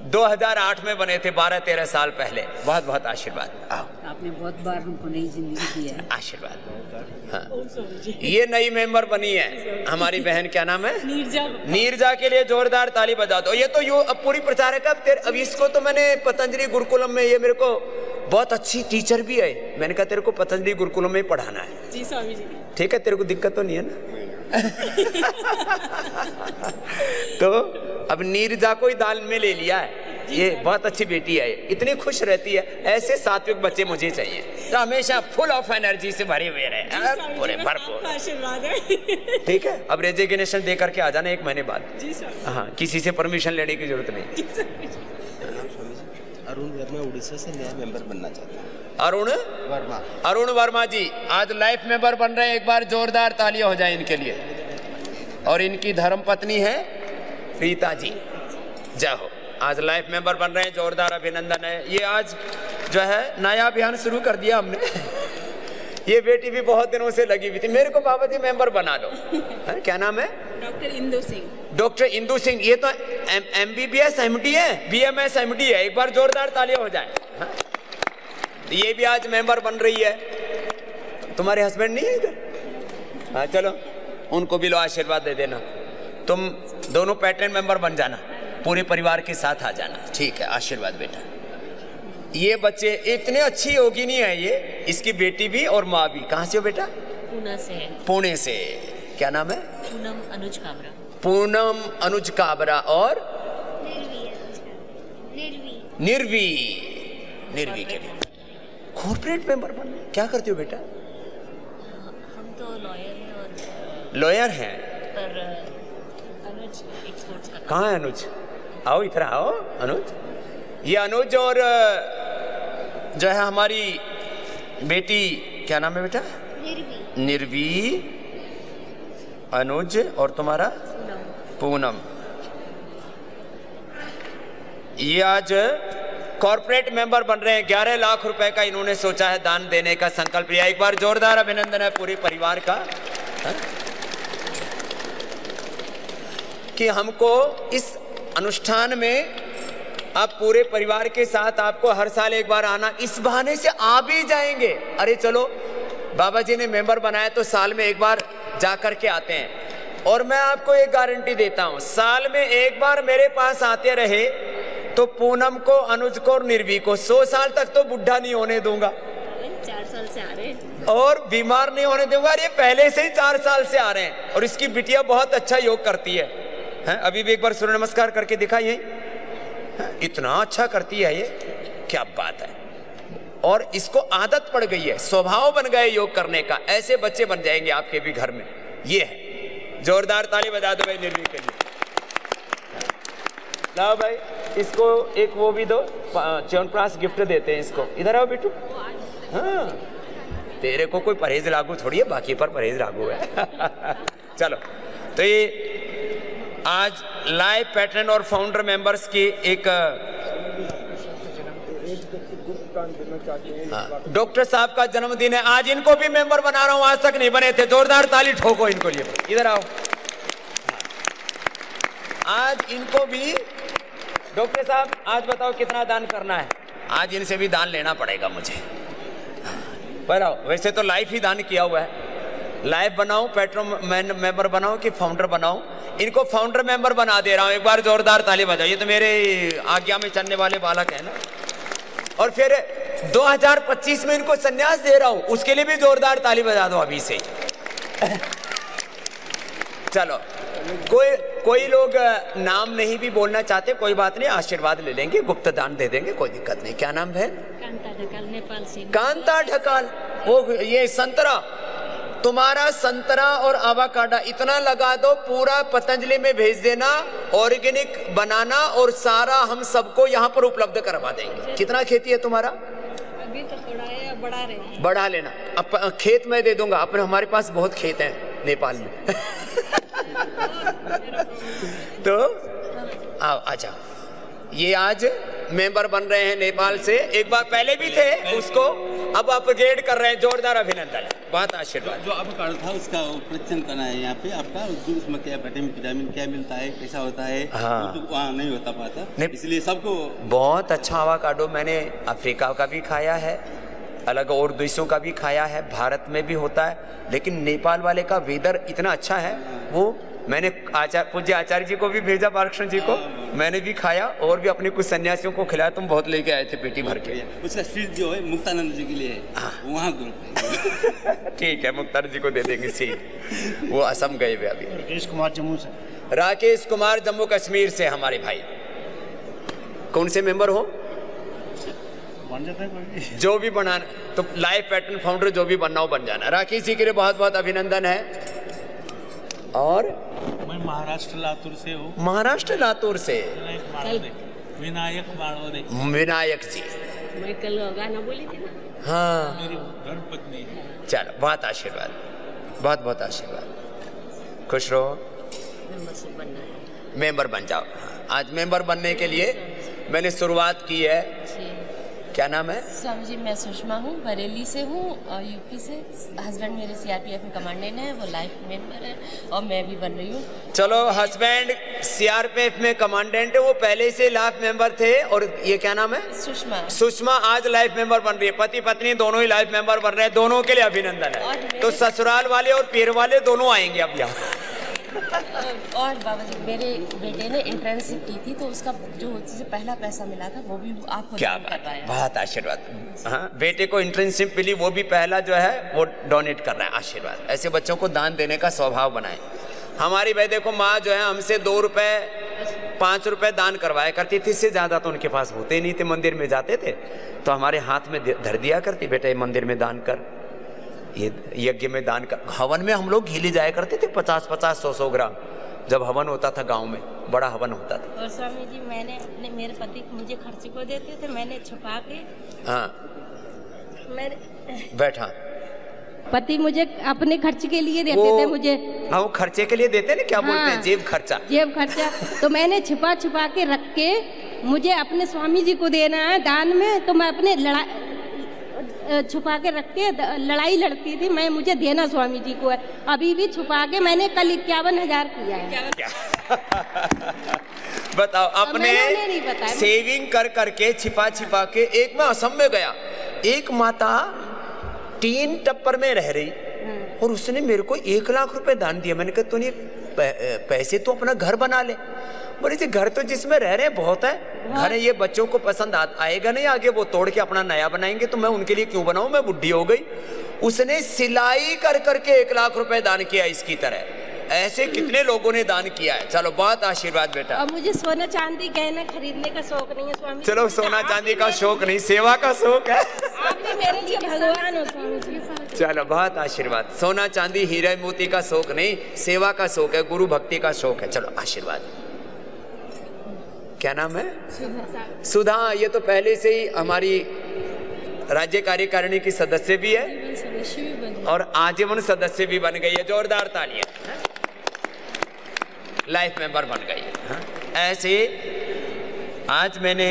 2008 में बने थे, 12-13 साल पहले। बहुत बहुत आशीर्वाद। आओ, आपने बहुत बार हमको नई जिंदगी दी है। आशीर्वाद। हाँ। ये नई मेंबर बनी है हमारी बहन। क्या नाम है? नीरजा। नीरजा के लिए जोरदार ताली बजा दो। ये तो यो अब पूरी प्रचारक। अब इसको तो मैंने पतंजलि गुरुकुलम में, ये मेरे को बहुत अच्छी टीचर भी है, मैंने कहा तेरे को पतंजलि गुरुकुलम में पढ़ाना है। जी स्वामी जी। ठीक है, तेरे को दिक्कत तो नहीं है ना? तो अब नीरजा को ही दाल में ले लिया है। ये बहुत अच्छी बेटी है, इतनी खुश रहती है। ऐसे सात्विक बच्चे मुझे चाहिए तो हमेशा फुल ऑफ एनर्जी से भरे हुए रहे, पूरे भरपूर। आशीर्वाद है। ठीक है, अब रेजिग्नेशन दे करके आ जाना 1 महीने बाद। जी सर। हाँ, किसी से परमिशन लेने की जरूरत नहीं। अरुण वर्मा उड़ीसा से नया मेंबर बनना चाहता है। अरुण वर्मा जी आज लाइफ मेंबर बन रहे हैं। एक बार जोरदार तालियां हो जाए इनके लिए। और इनकी धर्मपत्नी है प्रीता जी। जय हो, आज लाइफ मेंबर बन रहे हैं, जोरदार अभिनंदन है। ये आज जो है नया अभियान शुरू कर दिया हमने। ये बेटी भी बहुत दिनों से लगी हुई थी, मेरे को बाबा जी मेंबर बना लो। क्या नाम है? डॉक्टर इंदु सिंह। डॉक्टर इंदु सिंह। ये तो MBBS MD है, BMS MD है। एक बार जोरदार तालियां हो जाए। हाँ? ये भी आज मेंबर बन रही है। तुम्हारे हस्बैंड नहीं है इधर? हाँ चलो, उनको भी लो, आशीर्वाद दे देना। तुम दोनों पैटर्न मेंबर बन जाना, पूरे परिवार के साथ आ जाना। ठीक है, आशीर्वाद बेटा। ये बच्चे इतने अच्छी योगिनी है, ये इसकी बेटी भी और माँ भी। कहाँ से हो बेटा? पुणे से। पुणे से। क्या नाम है? पूनम अनुज काबरा। पूनम अनुज काबरा। और निर्वी। निर्वी के लिए कॉर्पोरेट मेंबर बन। क्या करती हो बेटा? हम तो लॉयर हैं। और लॉयर हैं पर अनुज एक्सपोर्ट्स का। कहाँ है अनुज? आओ इधर आओ अनुज। ये अनुज और जो है हमारी बेटी, क्या नाम है बेटा? निर्वी, अनुज और तुम्हारा? पूनम। ये आज कॉर्पोरेट मेंबर बन रहे हैं। 11 लाख रुपए का इन्होंने सोचा है दान देने का संकल्प लिया। एक बार जोरदार अभिनंदन है पूरे परिवार का। कि हमको इस अनुष्ठान में आप पूरे परिवार के साथ आपको हर साल एक बार आना, इस बहाने से आ भी जाएंगे। अरे चलो बाबा जी ने मेंबर बनाया तो साल में एक बार जा कर के आते हैं। और मैं आपको एक गारंटी देता हूं, साल में एक बार मेरे पास आते रहे तो पूनम को, अनुज को और निर्वी को 100 साल तक तो बुढ़ा नहीं होने दूंगा। 4 साल से आ रहे हैं और बीमार नहीं होने दूंगा। ये पहले से ही 4 साल से आ रहे हैं। और इसकी बिटिया बहुत अच्छा योग करती है, हैं? अभी भी एक बार सूर्य नमस्कार करके दिखाइए, इतना अच्छा करती है ये, क्या बात है। और इसको आदत पड़ गई है, स्वभाव बन गए योग करने का। ऐसे बच्चे बन जाएंगे आपके भी घर में। ये है, जोरदार ताली बजा दो भाई निर्वी के लिए। लाओ भाई इसको एक वो भी दो, च्यवनप्राश गिफ्ट देते हैं इसको। इधर आओ बेटू। हाँ, तेरे को कोई परहेज लागू थोड़ी है, बाकी पर परहेज लागू है। चलो, तो ये आज लाइव पैटर्न और फाउंडर मेंबर्स की एक डॉक्टर साहब का जन्मदिन है, आज इनको भी मेंबर बना रहा हूं, आज तक नहीं बने थे। जोरदार ताली ठोको इनको लिए। इधर आओ, आज इनको भी डॉक्टर साहब, आज बताओ कितना दान करना है। आज इनसे भी दान लेना पड़ेगा मुझे। बताओ, वैसे तो लाइव ही दान किया हुआ है। लाइव बनाऊं, पैट्रन मेंबर बनाऊं कि फाउंडर बनाऊं? इनको फाउंडर मेंबर बना दे रहा हूं। एक बार जोरदार ताली बजाइए। तो मेरे आज्ञा में चलने वाले बालक है ना। और फिर 2025 में इनको संन्यास दे रहा हूं, उसके लिए भी जोरदार ताली बजा दो अभी से। चलो, कोई लोग नाम नहीं भी बोलना चाहते, कोई बात नहीं, आशीर्वाद ले लेंगे, गुप्त दान दे देंगे, कोई दिक्कत नहीं। क्या नाम है? कांता ढकाल, नेपाल से। कांता ढकाल। वो ये संतरा, तुम्हारा संतरा और आवाकाडा इतना लगा दो, पूरा पतंजलि में भेज देना, ऑर्गेनिक बनाना और सारा हम सबको यहाँ पर उपलब्ध करवा देंगे। कितना खेती है तुम्हारा? अभी तो थोड़ा है, बढ़ा रहे हैं। बढ़ा लेना। अब खेत मैं दे दूंगा, अपने हमारे पास बहुत खेत हैं नेपाल में। तो आओ, अच्छा, ये आज मेंबर बन रहे हैं नेपाल से। एक बार पहले भी थे, उसको अब अपग्रेड कर रहे हैं। जोरदार अभिनंदन, बहुत आशीर्वाद। जो अब कार्ड था उसका परीक्षण करना है यहाँ पे आपका, जो उसमें क्या विटामिन क्या मिलता है, कैसा होता है। हाँ, तो वहाँ नहीं होता पाता, इसलिए सबको बहुत अच्छा आवाकाडो मैंने अफ्रीका का भी खाया है, अलग और देशों का भी खाया है, भारत में भी होता है, लेकिन नेपाल वाले का वेदर इतना अच्छा है। वो मैंने पूज्य आचार्य जी को भी भेजा, बालकृष्ण जी को, मैंने भी खाया और भी अपने कुछ सन्यासियों को खिलाया। तुम बहुत लेके आए थे पेटी भर के। उसका सीट जो है मुक्तानंद जी के लिए है, वहाँ ठीक है, मुक्तानंद जी को दे देंगे सीट। वो असम गए हुए अभी। राकेश कुमार जम्मू से। राकेश कुमार जम्मू कश्मीर से हमारे भाई। कौन से मेंबर हो? बन जाता है कोई जो भी बनाना, तो लाइव पैटर्न फाउंडर जो भी बनना हो बन जाना। राकेश जी के लिए बहुत बहुत अभिनंदन है। और मैं महाराष्ट्र लातूर से हूँ। महाराष्ट्र लातूर से विनायक बाड़ोदे। विनायक जी, मैं कल गाना बोली थी ना। हाँ, मेरी धर्मपत्नी है। चलो, बहुत आशीर्वाद, बहुत बहुत आशीर्वाद। खुश रहो, मेंबर बन जाओ। आज मेंबर बनने के लिए मैंने शुरुआत की है। क्या नाम है? स्वामी जी, मैं सुषमा हूँ, बरेली से हूँ और यूपी से। हस्बैंड मेरे सीआरपीएफ में कमांडेंट है, वो लाइफ मेंबर है और मैं भी बन रही हूँ। चलो, हस्बैंड सीआरपीएफ में कमांडेंट है, वो पहले से लाइफ मेंबर थे। और ये क्या नाम है? सुषमा। सुषमा आज लाइफ मेंबर बन रही है। पति पत्नी दोनों ही लाइफ मेंबर बन रहे हैं, दोनों के लिए अभिनंदन है। तो ससुराल वाले और पीर वाले दोनों आएंगे अब यहाँ। और बाबा जी, मेरे बेटे ने इंटर्नशिप की थी, तो उसका जो उससे पहला पैसा मिला था वो भी आपको क्या बात है, बहुत आशीर्वाद। हाँ, बेटे को इंटर्नशिप मिली, वो भी पहला जो है वो डोनेट कर रहा है। आशीर्वाद। ऐसे बच्चों को दान देने का स्वभाव बनाए। हमारी भाई देखो, माँ जो है हमसे 2 रुपए 5 रुपए दान करवाया करती थी, इससे ज्यादा तो उनके पास होते नहीं थे। मंदिर में जाते थे तो हमारे हाथ में धर दिया करती, बेटे मंदिर में दान कर, ये यज्ञ में दान कर। हवन में हम लोग घी ले जाया करते थे 50-50, 100-100 ग्राम, जब हवन होता था गांव में, बड़ा हवन होता था। और स्वामी जी, मैंने अपने मेरे पति मुझे खर्च को देते थे, मैंने छुपा के। हाँ, मेरे बैठा पति मुझे अपने खर्च के लिए देते थे मुझे। हाँ, वो खर्चे के लिए देते ना, क्या बोलते हैं, जेब खर्चा। जेब खर्चा। तो मैंने छुपा के रख के, मुझे अपने स्वामी जी को देना है दान में, तो मैं अपने छुपा के रख के लड़ाई लड़ती थी। मैं मुझे देना स्वामी जी को है, अभी भी छुपा के। मैंने कल 51,000 किया है। बताओ, अपने नहीं बताया। सेविंग कर करके छिपा छिपा के एक मैं असम में गया, एक माता 3 टप्पर में रह रही और उसने मेरे को 1 लाख रुपए दान दिया। मैंने कहा तूने पैसे तो अपना घर बना ले। बोले जी घर तो जिसमें रह रहे बहुत है, घर है, ये बच्चों को पसंद आएगा नहीं, आगे वो तोड़ के अपना नया बनाएंगे, तो मैं उनके लिए क्यों बनाऊं, मैं बुढ़ी हो गई। उसने सिलाई कर करके 1 लाख रुपए दान किया। इसकी तरह ऐसे कितने लोगों ने दान किया है। चलो बहुत आशीर्वाद बेटा। और मुझे सोना चांदी गहना खरीदने का शौक नहीं है स्वामी। चलो सोना चांदी का शौक नहीं, सेवा का शौक है। आप भी मेरे लिए भगवान हो स्वामी जी। चलो बहुत आशीर्वाद। सोना चांदी हीरे मोती का शौक नहीं, सेवा का शौक है, गुरु भक्ति का शौक है। चलो आशीर्वाद। क्या नाम है? सुधा। ये तो पहले से ही हमारी राज्य कार्यकारिणी की सदस्य भी है और आजीवन सदस्य भी बन गई है। जोरदार तालियां। लाइफ मेंबर बन गई है। ऐसे आज मैंने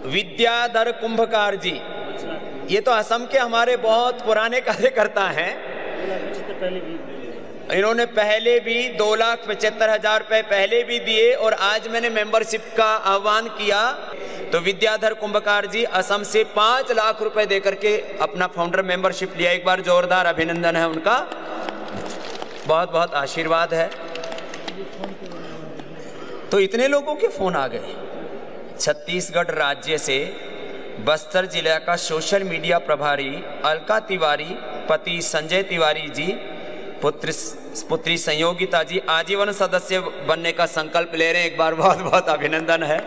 विद्याधर कुंभकार जी, ये तो असम के हमारे बहुत पुराने कार्यकर्ता हैं। इन्होंने पहले भी 2,75,000 रुपए पहले भी दिए और आज मैंने मेंबरशिप का आह्वान किया तो विद्याधर कुंभकार जी असम से 5 लाख रुपए देकर के अपना फाउंडर मेंबरशिप लिया। एक बार जोरदार अभिनंदन है उनका, बहुत बहुत आशीर्वाद है। तो इतने लोगों के फोन आ गए। छत्तीसगढ़ राज्य से बस्तर जिला का सोशल मीडिया प्रभारी अलका तिवारी, पति संजय तिवारी जी, पुत्री संयोगिता जी आजीवन सदस्य बनने का संकल्प ले रहे हैं। एक बार बहुत बहुत अभिनंदन है।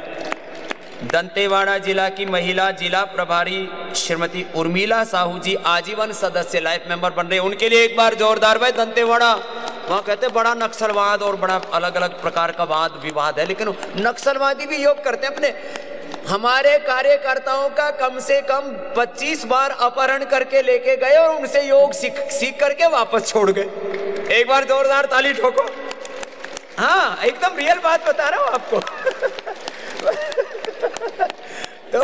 दंतेवाड़ा जिला की महिला जिला प्रभारी श्रीमती उर्मिला साहू जी आजीवन सदस्य लाइफ मेंबर बन रहे हैं। उनके लिए एक बार जोरदार। भाई दंतेवाड़ा, वहाँ कहते हैं बड़ा नक्सलवाद और बड़ा अलग अलग प्रकार का वाद विवाद है, लेकिन नक्सलवादी भी योग करते हैं अपने। हमारे कार्यकर्ताओं का कम से कम 25 बार अपहरण करके लेके गए और उनसे योग सीख करके वापस छोड़ गए। एक बार जोरदार ताली ठोको। हाँ एकदम रियल बात बता रहा हूं आपको। तो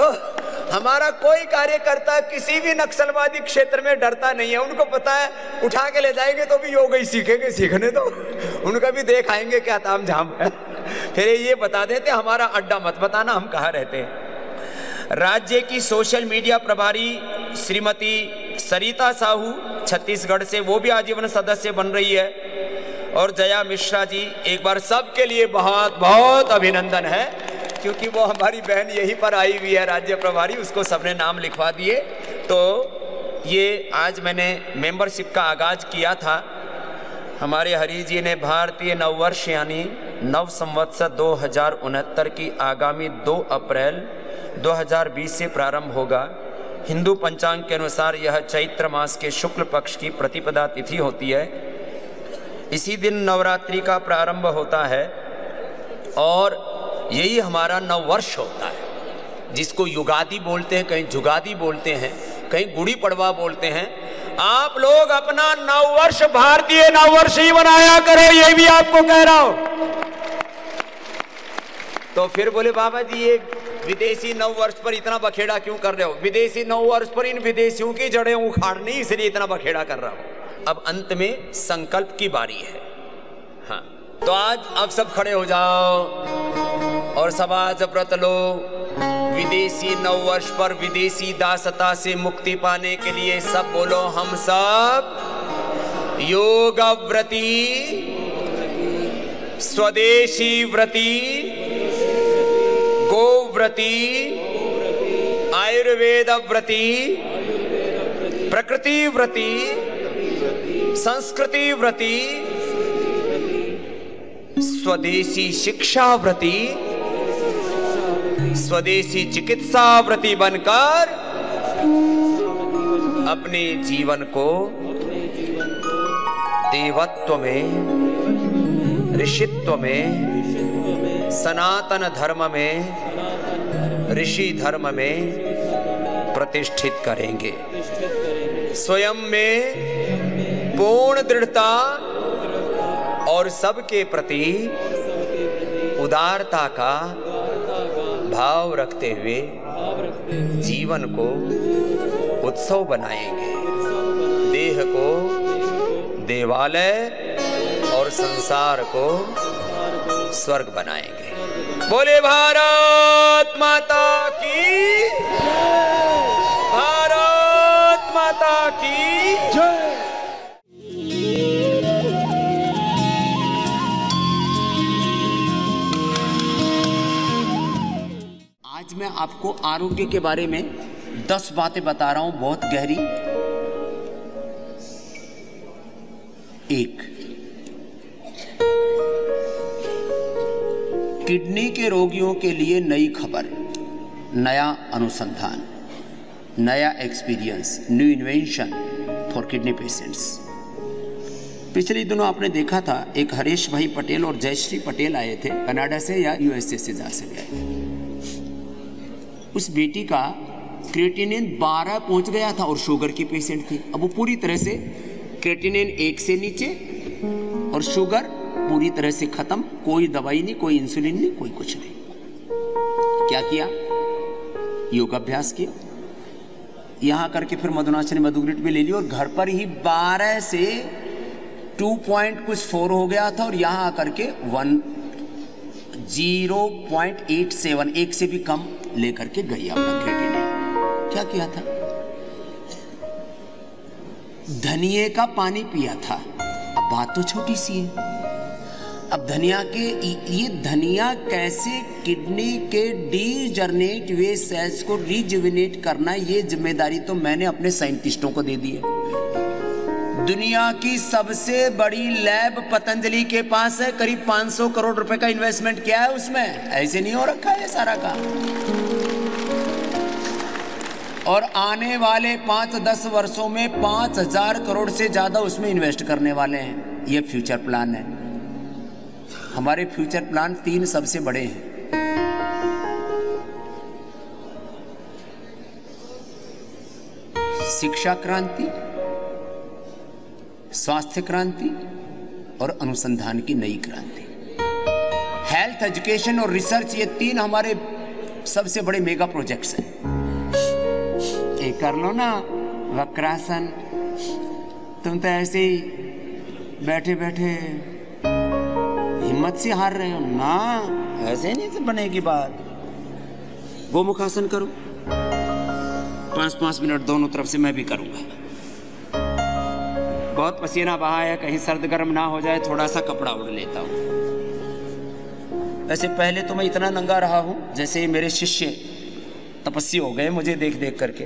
हमारा कोई कार्यकर्ता किसी भी नक्सलवादी क्षेत्र में डरता नहीं है। उनको पता है उठा के ले जाएंगे तो भी योग ही सीखेंगे, सीखने दो, उनका भी देख आएंगे क्या ताम झाम है। फिर ये बता देते हमारा अड्डा मत बताना, हम कहाँ रहते हैं। राज्य की सोशल मीडिया प्रभारी श्रीमती सरिता साहू छत्तीसगढ़ से, वो भी आजीवन सदस्य बन रही है। और जया मिश्रा जी, एक बार सबके लिए बहुत बहुत अभिनंदन है, क्योंकि वो हमारी बहन यहीं पर आई हुई है राज्य प्रभारी, उसको सबने नाम लिखवा दिए। तो ये आज मैंने मेंबरशिप का आगाज किया था। हमारे हरि जी ने भारतीय नववर्ष यानी नव संवत्सर 2069 की आगामी 2 अप्रैल 2020 से प्रारंभ होगा। हिंदू पंचांग के अनुसार यह चैत्र मास के शुक्ल पक्ष की प्रतिपदा तिथि होती है। इसी दिन नवरात्रि का प्रारंभ होता है और यही हमारा नववर्ष होता है, जिसको युगादि बोलते हैं, कहीं जुगादि बोलते हैं, कहीं गुड़ी पड़वा बोलते हैं। आप लोग अपना नववर्ष भारतीय नववर्ष ही बनाया करो, ये भी आपको कह रहा हूं। तो फिर बोले बाबा जी ये विदेशी नववर्ष पर इतना बखेड़ा क्यों कर रहे हो? विदेशी नववर्ष पर इन विदेशियों की जड़ें उखाड़नी, इसलिए इतना बखेड़ा कर रहा हूं। अब अंत में संकल्प की बारी है। हाँ तो आज अब सब खड़े हो जाओ और सब आज व्रत लो। विदेशी नववर्ष पर विदेशी दासता से मुक्ति पाने के लिए सब बोलो, हम सब योग व्रती, स्वदेशी व्रती, गो व्रती, आयुर्वेद व्रती, प्रकृति व्रती, संस्कृति व्रती, स्वदेशी शिक्षा व्रती, स्वदेशी चिकित्सा व्रती बनकर अपने जीवन को देवत्व में, ऋषित्व में, सनातन धर्म में, ऋषि धर्म में प्रतिष्ठित करेंगे। स्वयं में पूर्ण दृढ़ता और सबके प्रति उदारता का भाव रखते हुए जीवन को उत्सव बनाएंगे। देह को देवालय और संसार को स्वर्ग बनाएंगे। बोले भारत माता की, भारत माता की जय। आज मैं आपको आरोग्य के बारे में 10 बातें बता रहा हूं, बहुत गहरी। 1, किडनी के रोगियों के लिए नई खबर, नया अनुसंधान, नया experience, new invention for kidney patients. पिछले दिनों आपने देखा था एक हरीश भाई पटेल और जयश्री पटेल आए थे, कनाडा से या यूएसए से जहाँ से भी आए थे। उस बेटी का क्रिएटिनिन 12 पहुंच गया था और शुगर की पेशेंट थी। अब वो पूरी तरह से क्रिएटिनिन 1 से नीचे और शुगर पूरी तरह से खत्म, कोई दवाई नहीं, कोई इंसुलिन नहीं, कोई कुछ नहीं। क्या किया? योगाभ्यास किया। यहां करके फिर मधुनाश ने मधुग्रिट भी ले ली और घर पर ही 12 से 2.4 हो गया था और यहां आकर के 0.87, 1 से भी कम लेकर के गई अपना क्रिएटिनिन। क्या किया था? धनिए का पानी पिया था। अब बात तो छोटी सी है। अब धनिया के ये धनिया कैसे किडनी के डीजनरेट हुए सेल्स को रिजुविनेट करना, ये जिम्मेदारी तो मैंने अपने साइंटिस्टों को दे दी है। दुनिया की सबसे बड़ी लैब पतंजलि के पास है, करीब 500 करोड़ रुपए का इन्वेस्टमेंट किया है उसमें। ऐसे नहीं हो रखा है सारा काम। और आने वाले 5-10 वर्षों में 5000 करोड़ से ज्यादा उसमें इन्वेस्ट करने वाले हैं। ये फ्यूचर प्लान है। हमारे फ्यूचर प्लान 3 सबसे बड़े हैं। शिक्षा क्रांति, स्वास्थ्य क्रांति और अनुसंधान की नई क्रांति। हेल्थ, एजुकेशन और रिसर्च, ये 3 हमारे सबसे बड़े मेगा प्रोजेक्ट्स हैं। एक कर लो ना वक्रासन। तुम तो ऐसे ही बैठे बैठे हिम्मत से हार रहे हो ना, ऐसे नहीं तो बनेगी बात। गोमुखासन करो 5-5 मिनट दोनों तरफ से, मैं भी करूंगा। बहुत पसीना बहा है, कहीं सर्द गर्म ना हो जाए, थोड़ा सा कपड़ा उड़ लेता हूं। वैसे पहले तो मैं इतना नंगा रहा हूं जैसे मेरे शिष्य तपस्वी हो गए मुझे देख देख करके।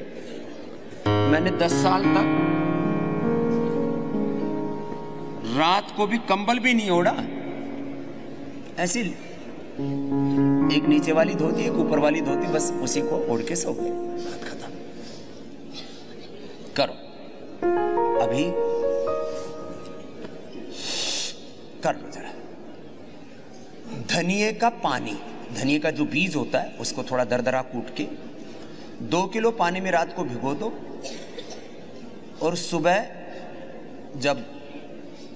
मैंने 10 साल तक रात को भी कंबल भी नहीं ओढ़ा, ऐसी एक नीचे वाली धोती, एक ऊपर वाली धोती, बस उसी को ओढ़ के सो गए। बात खत्म। करो अभी, कर लो जरा। धनिए का पानी, धनिए का जो बीज होता है उसको थोड़ा दरदरा कूट के 2 किलो पानी में रात को भिगो दो और सुबह जब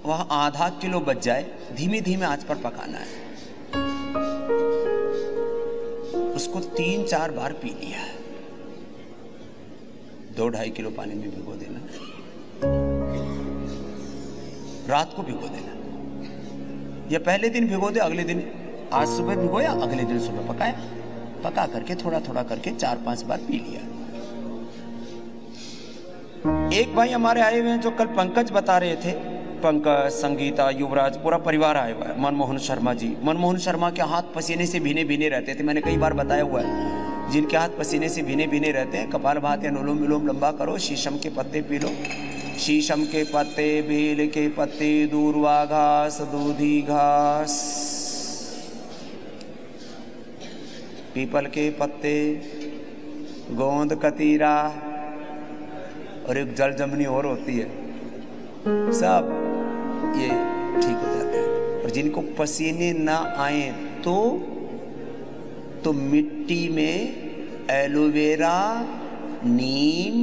वह आधा किलो बच जाए धीमे धीमे आंच पर पकाना है। उसको 3-4 बार पी लिया है। 2-2.5 किलो पानी में भिगो देना, रात को भिगो देना, या पहले दिन भिगो दे, अगले दिन आज सुबह भिगोया, अगले दिन सुबह पकाया, पका करके थोड़ा थोड़ा करके 4-5 बार पी लिया। एक भाई हमारे आए हुए हैं जो कल पंकज बता रहे थे, पंकज, संगीता, युवराज, पूरा परिवार आया हुआ है। मनमोहन शर्मा जी, मनमोहन शर्मा के हाथ पसीने से भीने भीने रहते थे। मैंने कई बार बताया हुआ है, जिनके हाथ पसीने से भीने भीने रहते हैं, कपालभाति अनुलोम विलोम लंबा करो, शीशम के पत्ते पी लो। शीशम के पत्ते, बेल के पत्ते, दूर्वा घास, दूधी घास, पीपल के पत्ते, गोंद कतीरा और एक जल जमनी और होती है, सब ये ठीक हो जाते हैं। और जिनको पसीने ना आए तो मिट्टी में एलोवेरा, नीम,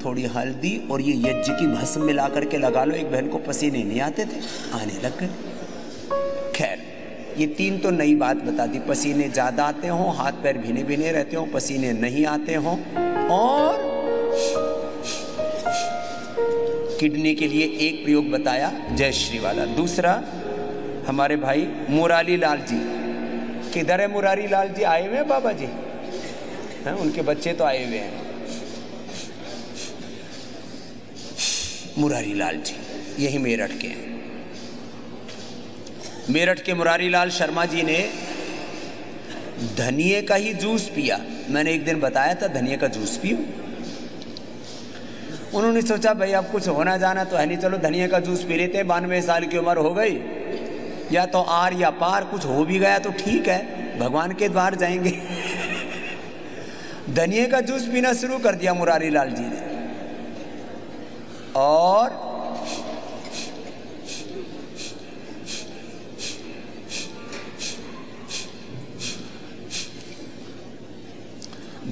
थोड़ी हल्दी और ये यज्ञ की भस्म मिला करके लगा लो। एक बहन को पसीने नहीं आते थे, आने लग गए। खैर, ये 3 तो नई बात बता दी। पसीने ज़्यादा आते हों, हाथ पैर भीने भीने रहते हों, पसीने नहीं आते हों, और किडनी के लिए एक प्रयोग बताया जयश्री वाला। दूसरा, हमारे भाई मुरारी लाल जी। किधर है मुरारी लाल जी? आए हुए हैं बाबा जी? हैं, उनके बच्चे तो आए हुए हैं। मुरारी लाल जी यही मेरठ के हैं। मेरठ के मुरारी लाल शर्मा जी ने धनिए का ही जूस पिया। मैंने एक दिन बताया था धनिए का जूस पियो। उन्होंने सोचा भाई अब कुछ होना जाना तो है नहीं, चलो धनिए का जूस पी लेते हैं, 92 साल की उम्र हो गई, या तो आर या पार, कुछ हो भी गया तो ठीक है, भगवान के द्वार जाएंगे। धनिए का जूस पीना शुरू कर दिया मुरारी लाल जी ने, और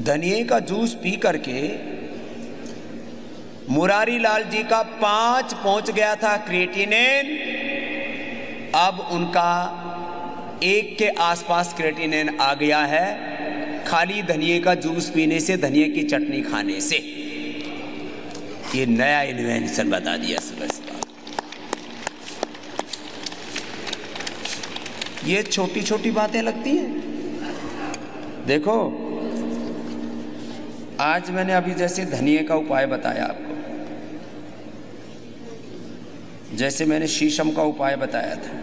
धनिए का जूस पी करके मुरारी लाल जी का 5 पहुंच गया था क्रिएटिनिन। अब उनका 1 के आसपास क्रिएटिनिन आ गया है, खाली धनिए का जूस पीने से, धनिए की चटनी खाने से। ये नया इन्वेंशन बता दिया सुबह सुबह। ये छोटी छोटी बातें लगती हैं। देखो आज मैंने अभी जैसे धनिए का उपाय बताया आपको, जैसे मैंने शीशम का उपाय बताया था,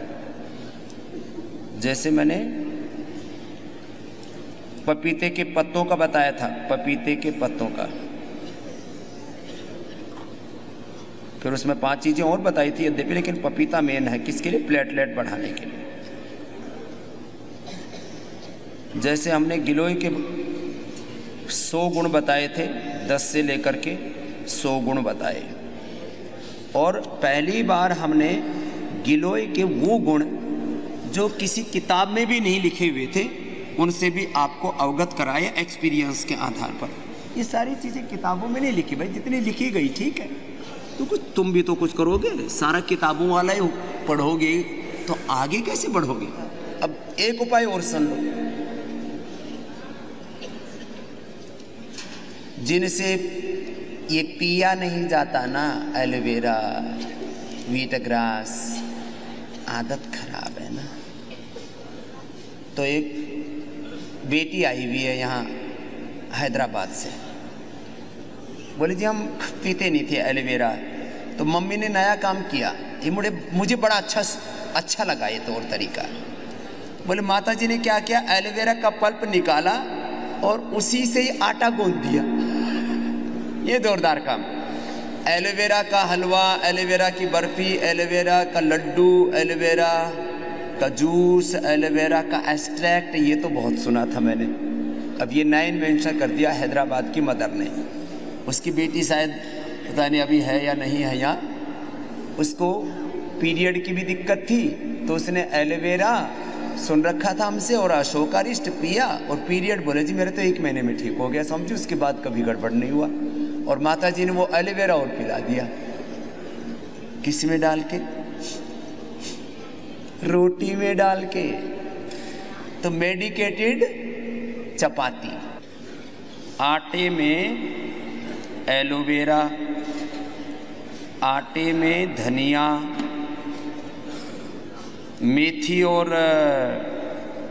जैसे मैंने पपीते के पत्तों का बताया था, पपीते के पत्तों का, फिर उसमें 5 चीजें और बताई थी यद्यपि, लेकिन पपीता मेन है। किसके लिए? प्लेटलेट बढ़ाने के लिए। जैसे हमने गिलोय के 100 गुण बताए थे, 10 से लेकर के 100 गुण बताए, और पहली बार हमने गिलोय के वो गुण जो किसी किताब में भी नहीं लिखे हुए थे, उनसे भी आपको अवगत कराए एक्सपीरियंस के आधार पर। ये सारी चीज़ें किताबों में नहीं लिखी भाई, जितनी लिखी गई ठीक है, तो कुछ तुम भी तो कुछ करोगे, सारा किताबों वाला ही पढ़ोगे तो आगे कैसे बढ़ोगे। अब एक उपाय और सुन लो, जिनसे ये पिया नहीं जाता ना, एलोवेरा, वीट ग्रास, आदत खराब है ना। तो एक बेटी आई हुई है यहाँ हैदराबाद से, बोली जी हम पीते नहीं थे एलोवेरा, तो मम्मी ने नया काम किया, ये मुझे बड़ा अच्छा लगा ये तौर तरीका। बोले माता जी ने क्या किया, एलोवेरा का पल्प निकाला और उसी से ही आटा गूंद दिया। ये जोरदार काम। एलोवेरा का हलवा, एलोवेरा की बर्फी, एलोवेरा का लड्डू, एलोवेरा का जूस, एलोवेरा का एक्सट्रैक्ट, ये तो बहुत सुना था मैंने। अब ये नया इन्वेंशन कर दिया हैदराबाद की मदर ने। उसकी बेटी शायद पता नहीं अभी है या नहीं है यहाँ, उसको पीरियड की भी दिक्कत थी, तो उसने एलोवेरा सुन रखा था हमसे और अशोकारिष्ट पिया, और पीरियड बोले जी मेरे तो 1 महीने में ठीक हो गया, समझो उसके बाद कभी गड़बड़ नहीं हुआ। और माता जी ने वो एलोवेरा और पिला दिया, किस में डाल के? रोटी में डाल के। तो मेडिकेटेड चपाती, आटे में एलोवेरा, आटे में धनिया, मेथी और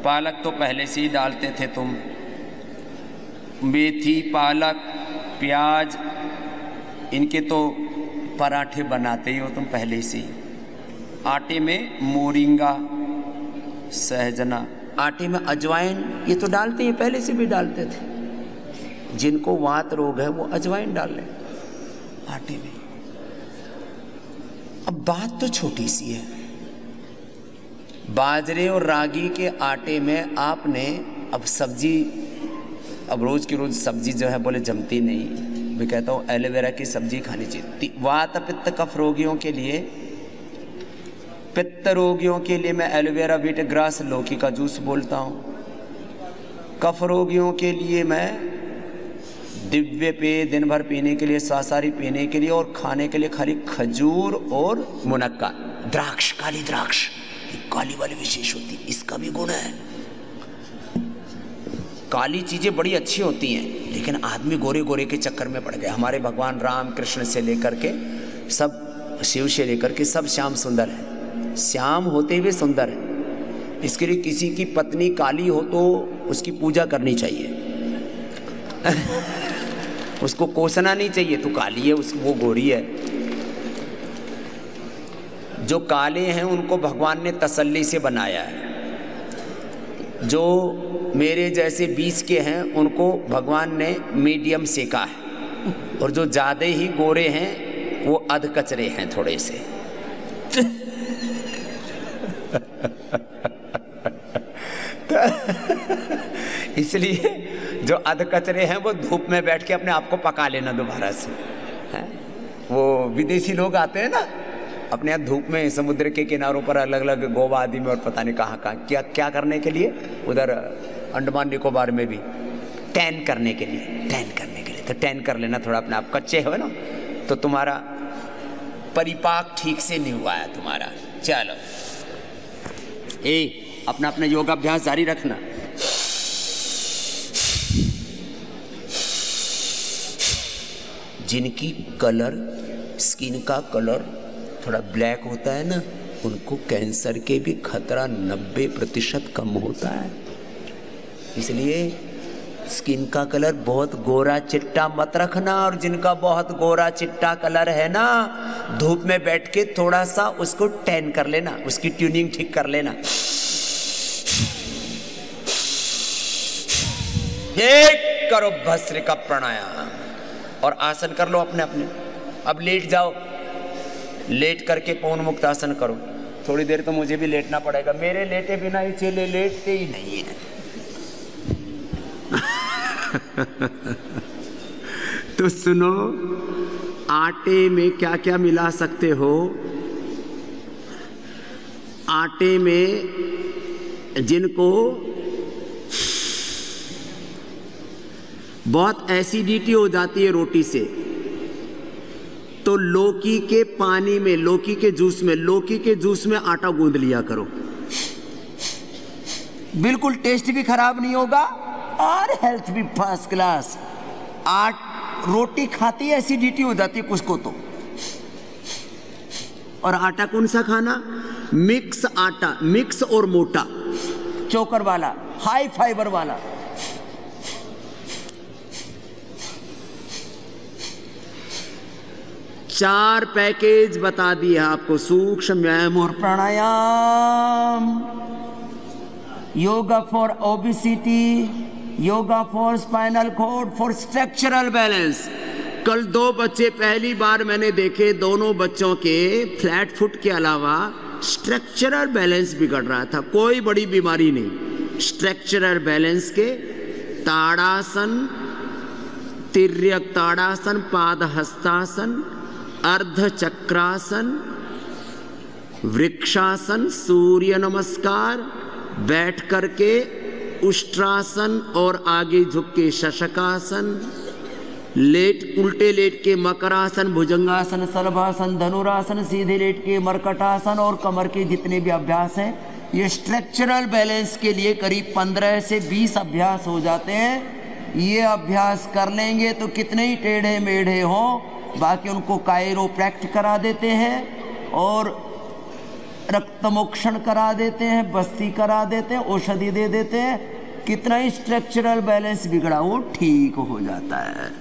पालक तो पहले से ही डालते थे तुम, मेथी, पालक, प्याज, इनके तो पराठे बनाते ही हो तुम पहले से ही। आटे में मोरिंगा, सहजना, आटे में अजवाइन, ये तो डालते हैं, पहले से भी डालते थे। जिनको वात रोग है वो अजवाइन डाल लें आटे में। अब बात तो छोटी सी है, बाजरे और रागी के आटे में आपने अब सब्जी, अब रोज की रोज सब्जी जो है बोले जमती नहीं, मैं कहता हूँ एलोवेरा की सब्जी खानी चाहिए। वात पित्त कफ रोगियों के लिए, पित्त रोगियों के लिए मैं एलोवेरा, वीट ग्रास, लौकी का जूस बोलता हूँ। कफ रोगियों के लिए मैं दिव्य पेय दिन भर पीने के लिए, सासारी पीने के लिए, और खाने के लिए खाली खजूर और मुनक्का, द्राक्ष, काली द्राक्ष, काली वाली विशेष होती, इसका भी गुण है। काली चीजें बड़ी अच्छी होती हैं, लेकिन आदमी गोरे गोरे के चक्कर में पड़ गए। हमारे भगवान राम कृष्ण से लेकर के सब, शिव से लेकर के सब श्याम सुंदर है, श्याम होते हुए सुंदर है। इसके लिए किसी की पत्नी काली हो तो उसकी पूजा करनी चाहिए। उसको कोसना नहीं चाहिए, तू काली है, वो गोरी है। जो काले हैं उनको भगवान ने तसल्ली से बनाया है, जो मेरे जैसे बीच के हैं उनको भगवान ने मीडियम सेका है, और जो ज़्यादा ही गोरे हैं वो अध कचरे हैं थोड़े से। इसलिए जो अध कचरे हैं वो धूप में बैठ के अपने आप को पका लेना दोबारा से, है? वो विदेशी लोग आते हैं ना अपने यहाँ धूप में, समुद्र के किनारों पर अलग अलग गोवा आदि में और पता नहीं कहाँ कहाँ, क्या करने के लिए, उधर अंडमान निकोबार में भी टैन करने के लिए। तो टैन कर लेना थोड़ा अपने आप, कच्चे हो ना तो तुम्हारा परिपाक ठीक से नहीं हुआ है तुम्हारा। चलो अपना अपना योगाभ्यास जारी रखना। जिनकी कलर, स्किन का कलर थोड़ा ब्लैक होता है ना, उनको कैंसर के भी खतरा 90% कम होता है। इसलिए स्किन का कलर बहुत गोरा चिट्टा मत रखना, और जिनका बहुत गोरा चिट्टा कलर है ना, धूप में बैठ के थोड़ा सा उसको टैन कर लेना, उसकी ट्यूनिंग ठीक कर लेना। एक करो भस्त्रिका प्राणायाम और आसन कर लो अपने अपने। अब लेट जाओ, लेट करके पवन मुक्त आसन करो। थोड़ी देर तो मुझे भी लेटना पड़ेगा, मेरे लेटे बिना ये चेले लेटते ही नहीं है। तो सुनो, आटे में क्या क्या मिला सकते हो। आटे में जिनको बहुत एसिडिटी हो जाती है रोटी से, तो लौकी के पानी में, लौकी के जूस में आटा गूंद लिया करो। बिल्कुल टेस्ट भी खराब नहीं होगा और हेल्थ भी फर्स्ट क्लास। रोटी खाती है एसिडिटी हो जाती है कुछ को तो। और आटा कौन सा खाना? मिक्स आटा, मिक्स और मोटा, चोकर वाला, हाई फाइबर वाला। चार पैकेज बता दिए आपको, सूक्ष्म व्यायाम और pranayama, yoga for obesity, yoga for spinal cord, for structural balance. कल 2 बच्चे पहली बार मैंने देखे, दोनों बच्चों के फ्लैट फुट के अलावा स्ट्रक्चरल बैलेंस बिगड़ रहा था। कोई बड़ी बीमारी नहीं, स्ट्रक्चरल बैलेंस के ताड़ासन, तिर्यक ताड़ासन, पाद हस्तासन, अर्ध चक्रासन, वृक्षासन, सूर्य नमस्कार, बैठ करके उष्ट्रासन और आगे झुक के शशकासन, लेट उल्टे लेट के मकरासन, भुजंगासन, सलभासन, धनुरासन, सीधे लेट के मरकटासन और कमर के जितने भी अभ्यास हैं, ये स्ट्रक्चरल बैलेंस के लिए करीब 15 से 20 अभ्यास हो जाते हैं। ये अभ्यास कर लेंगे तो कितने ही टेढ़े मेढ़े हों, बाकी उनको कायरोप्रैक्ट करा देते हैं और रक्तमोक्षण करा देते हैं, बस्ती करा देते हैं, औषधि दे देते हैं। कितना ही स्ट्रक्चरल बैलेंस बिगड़ा वो ठीक हो जाता है।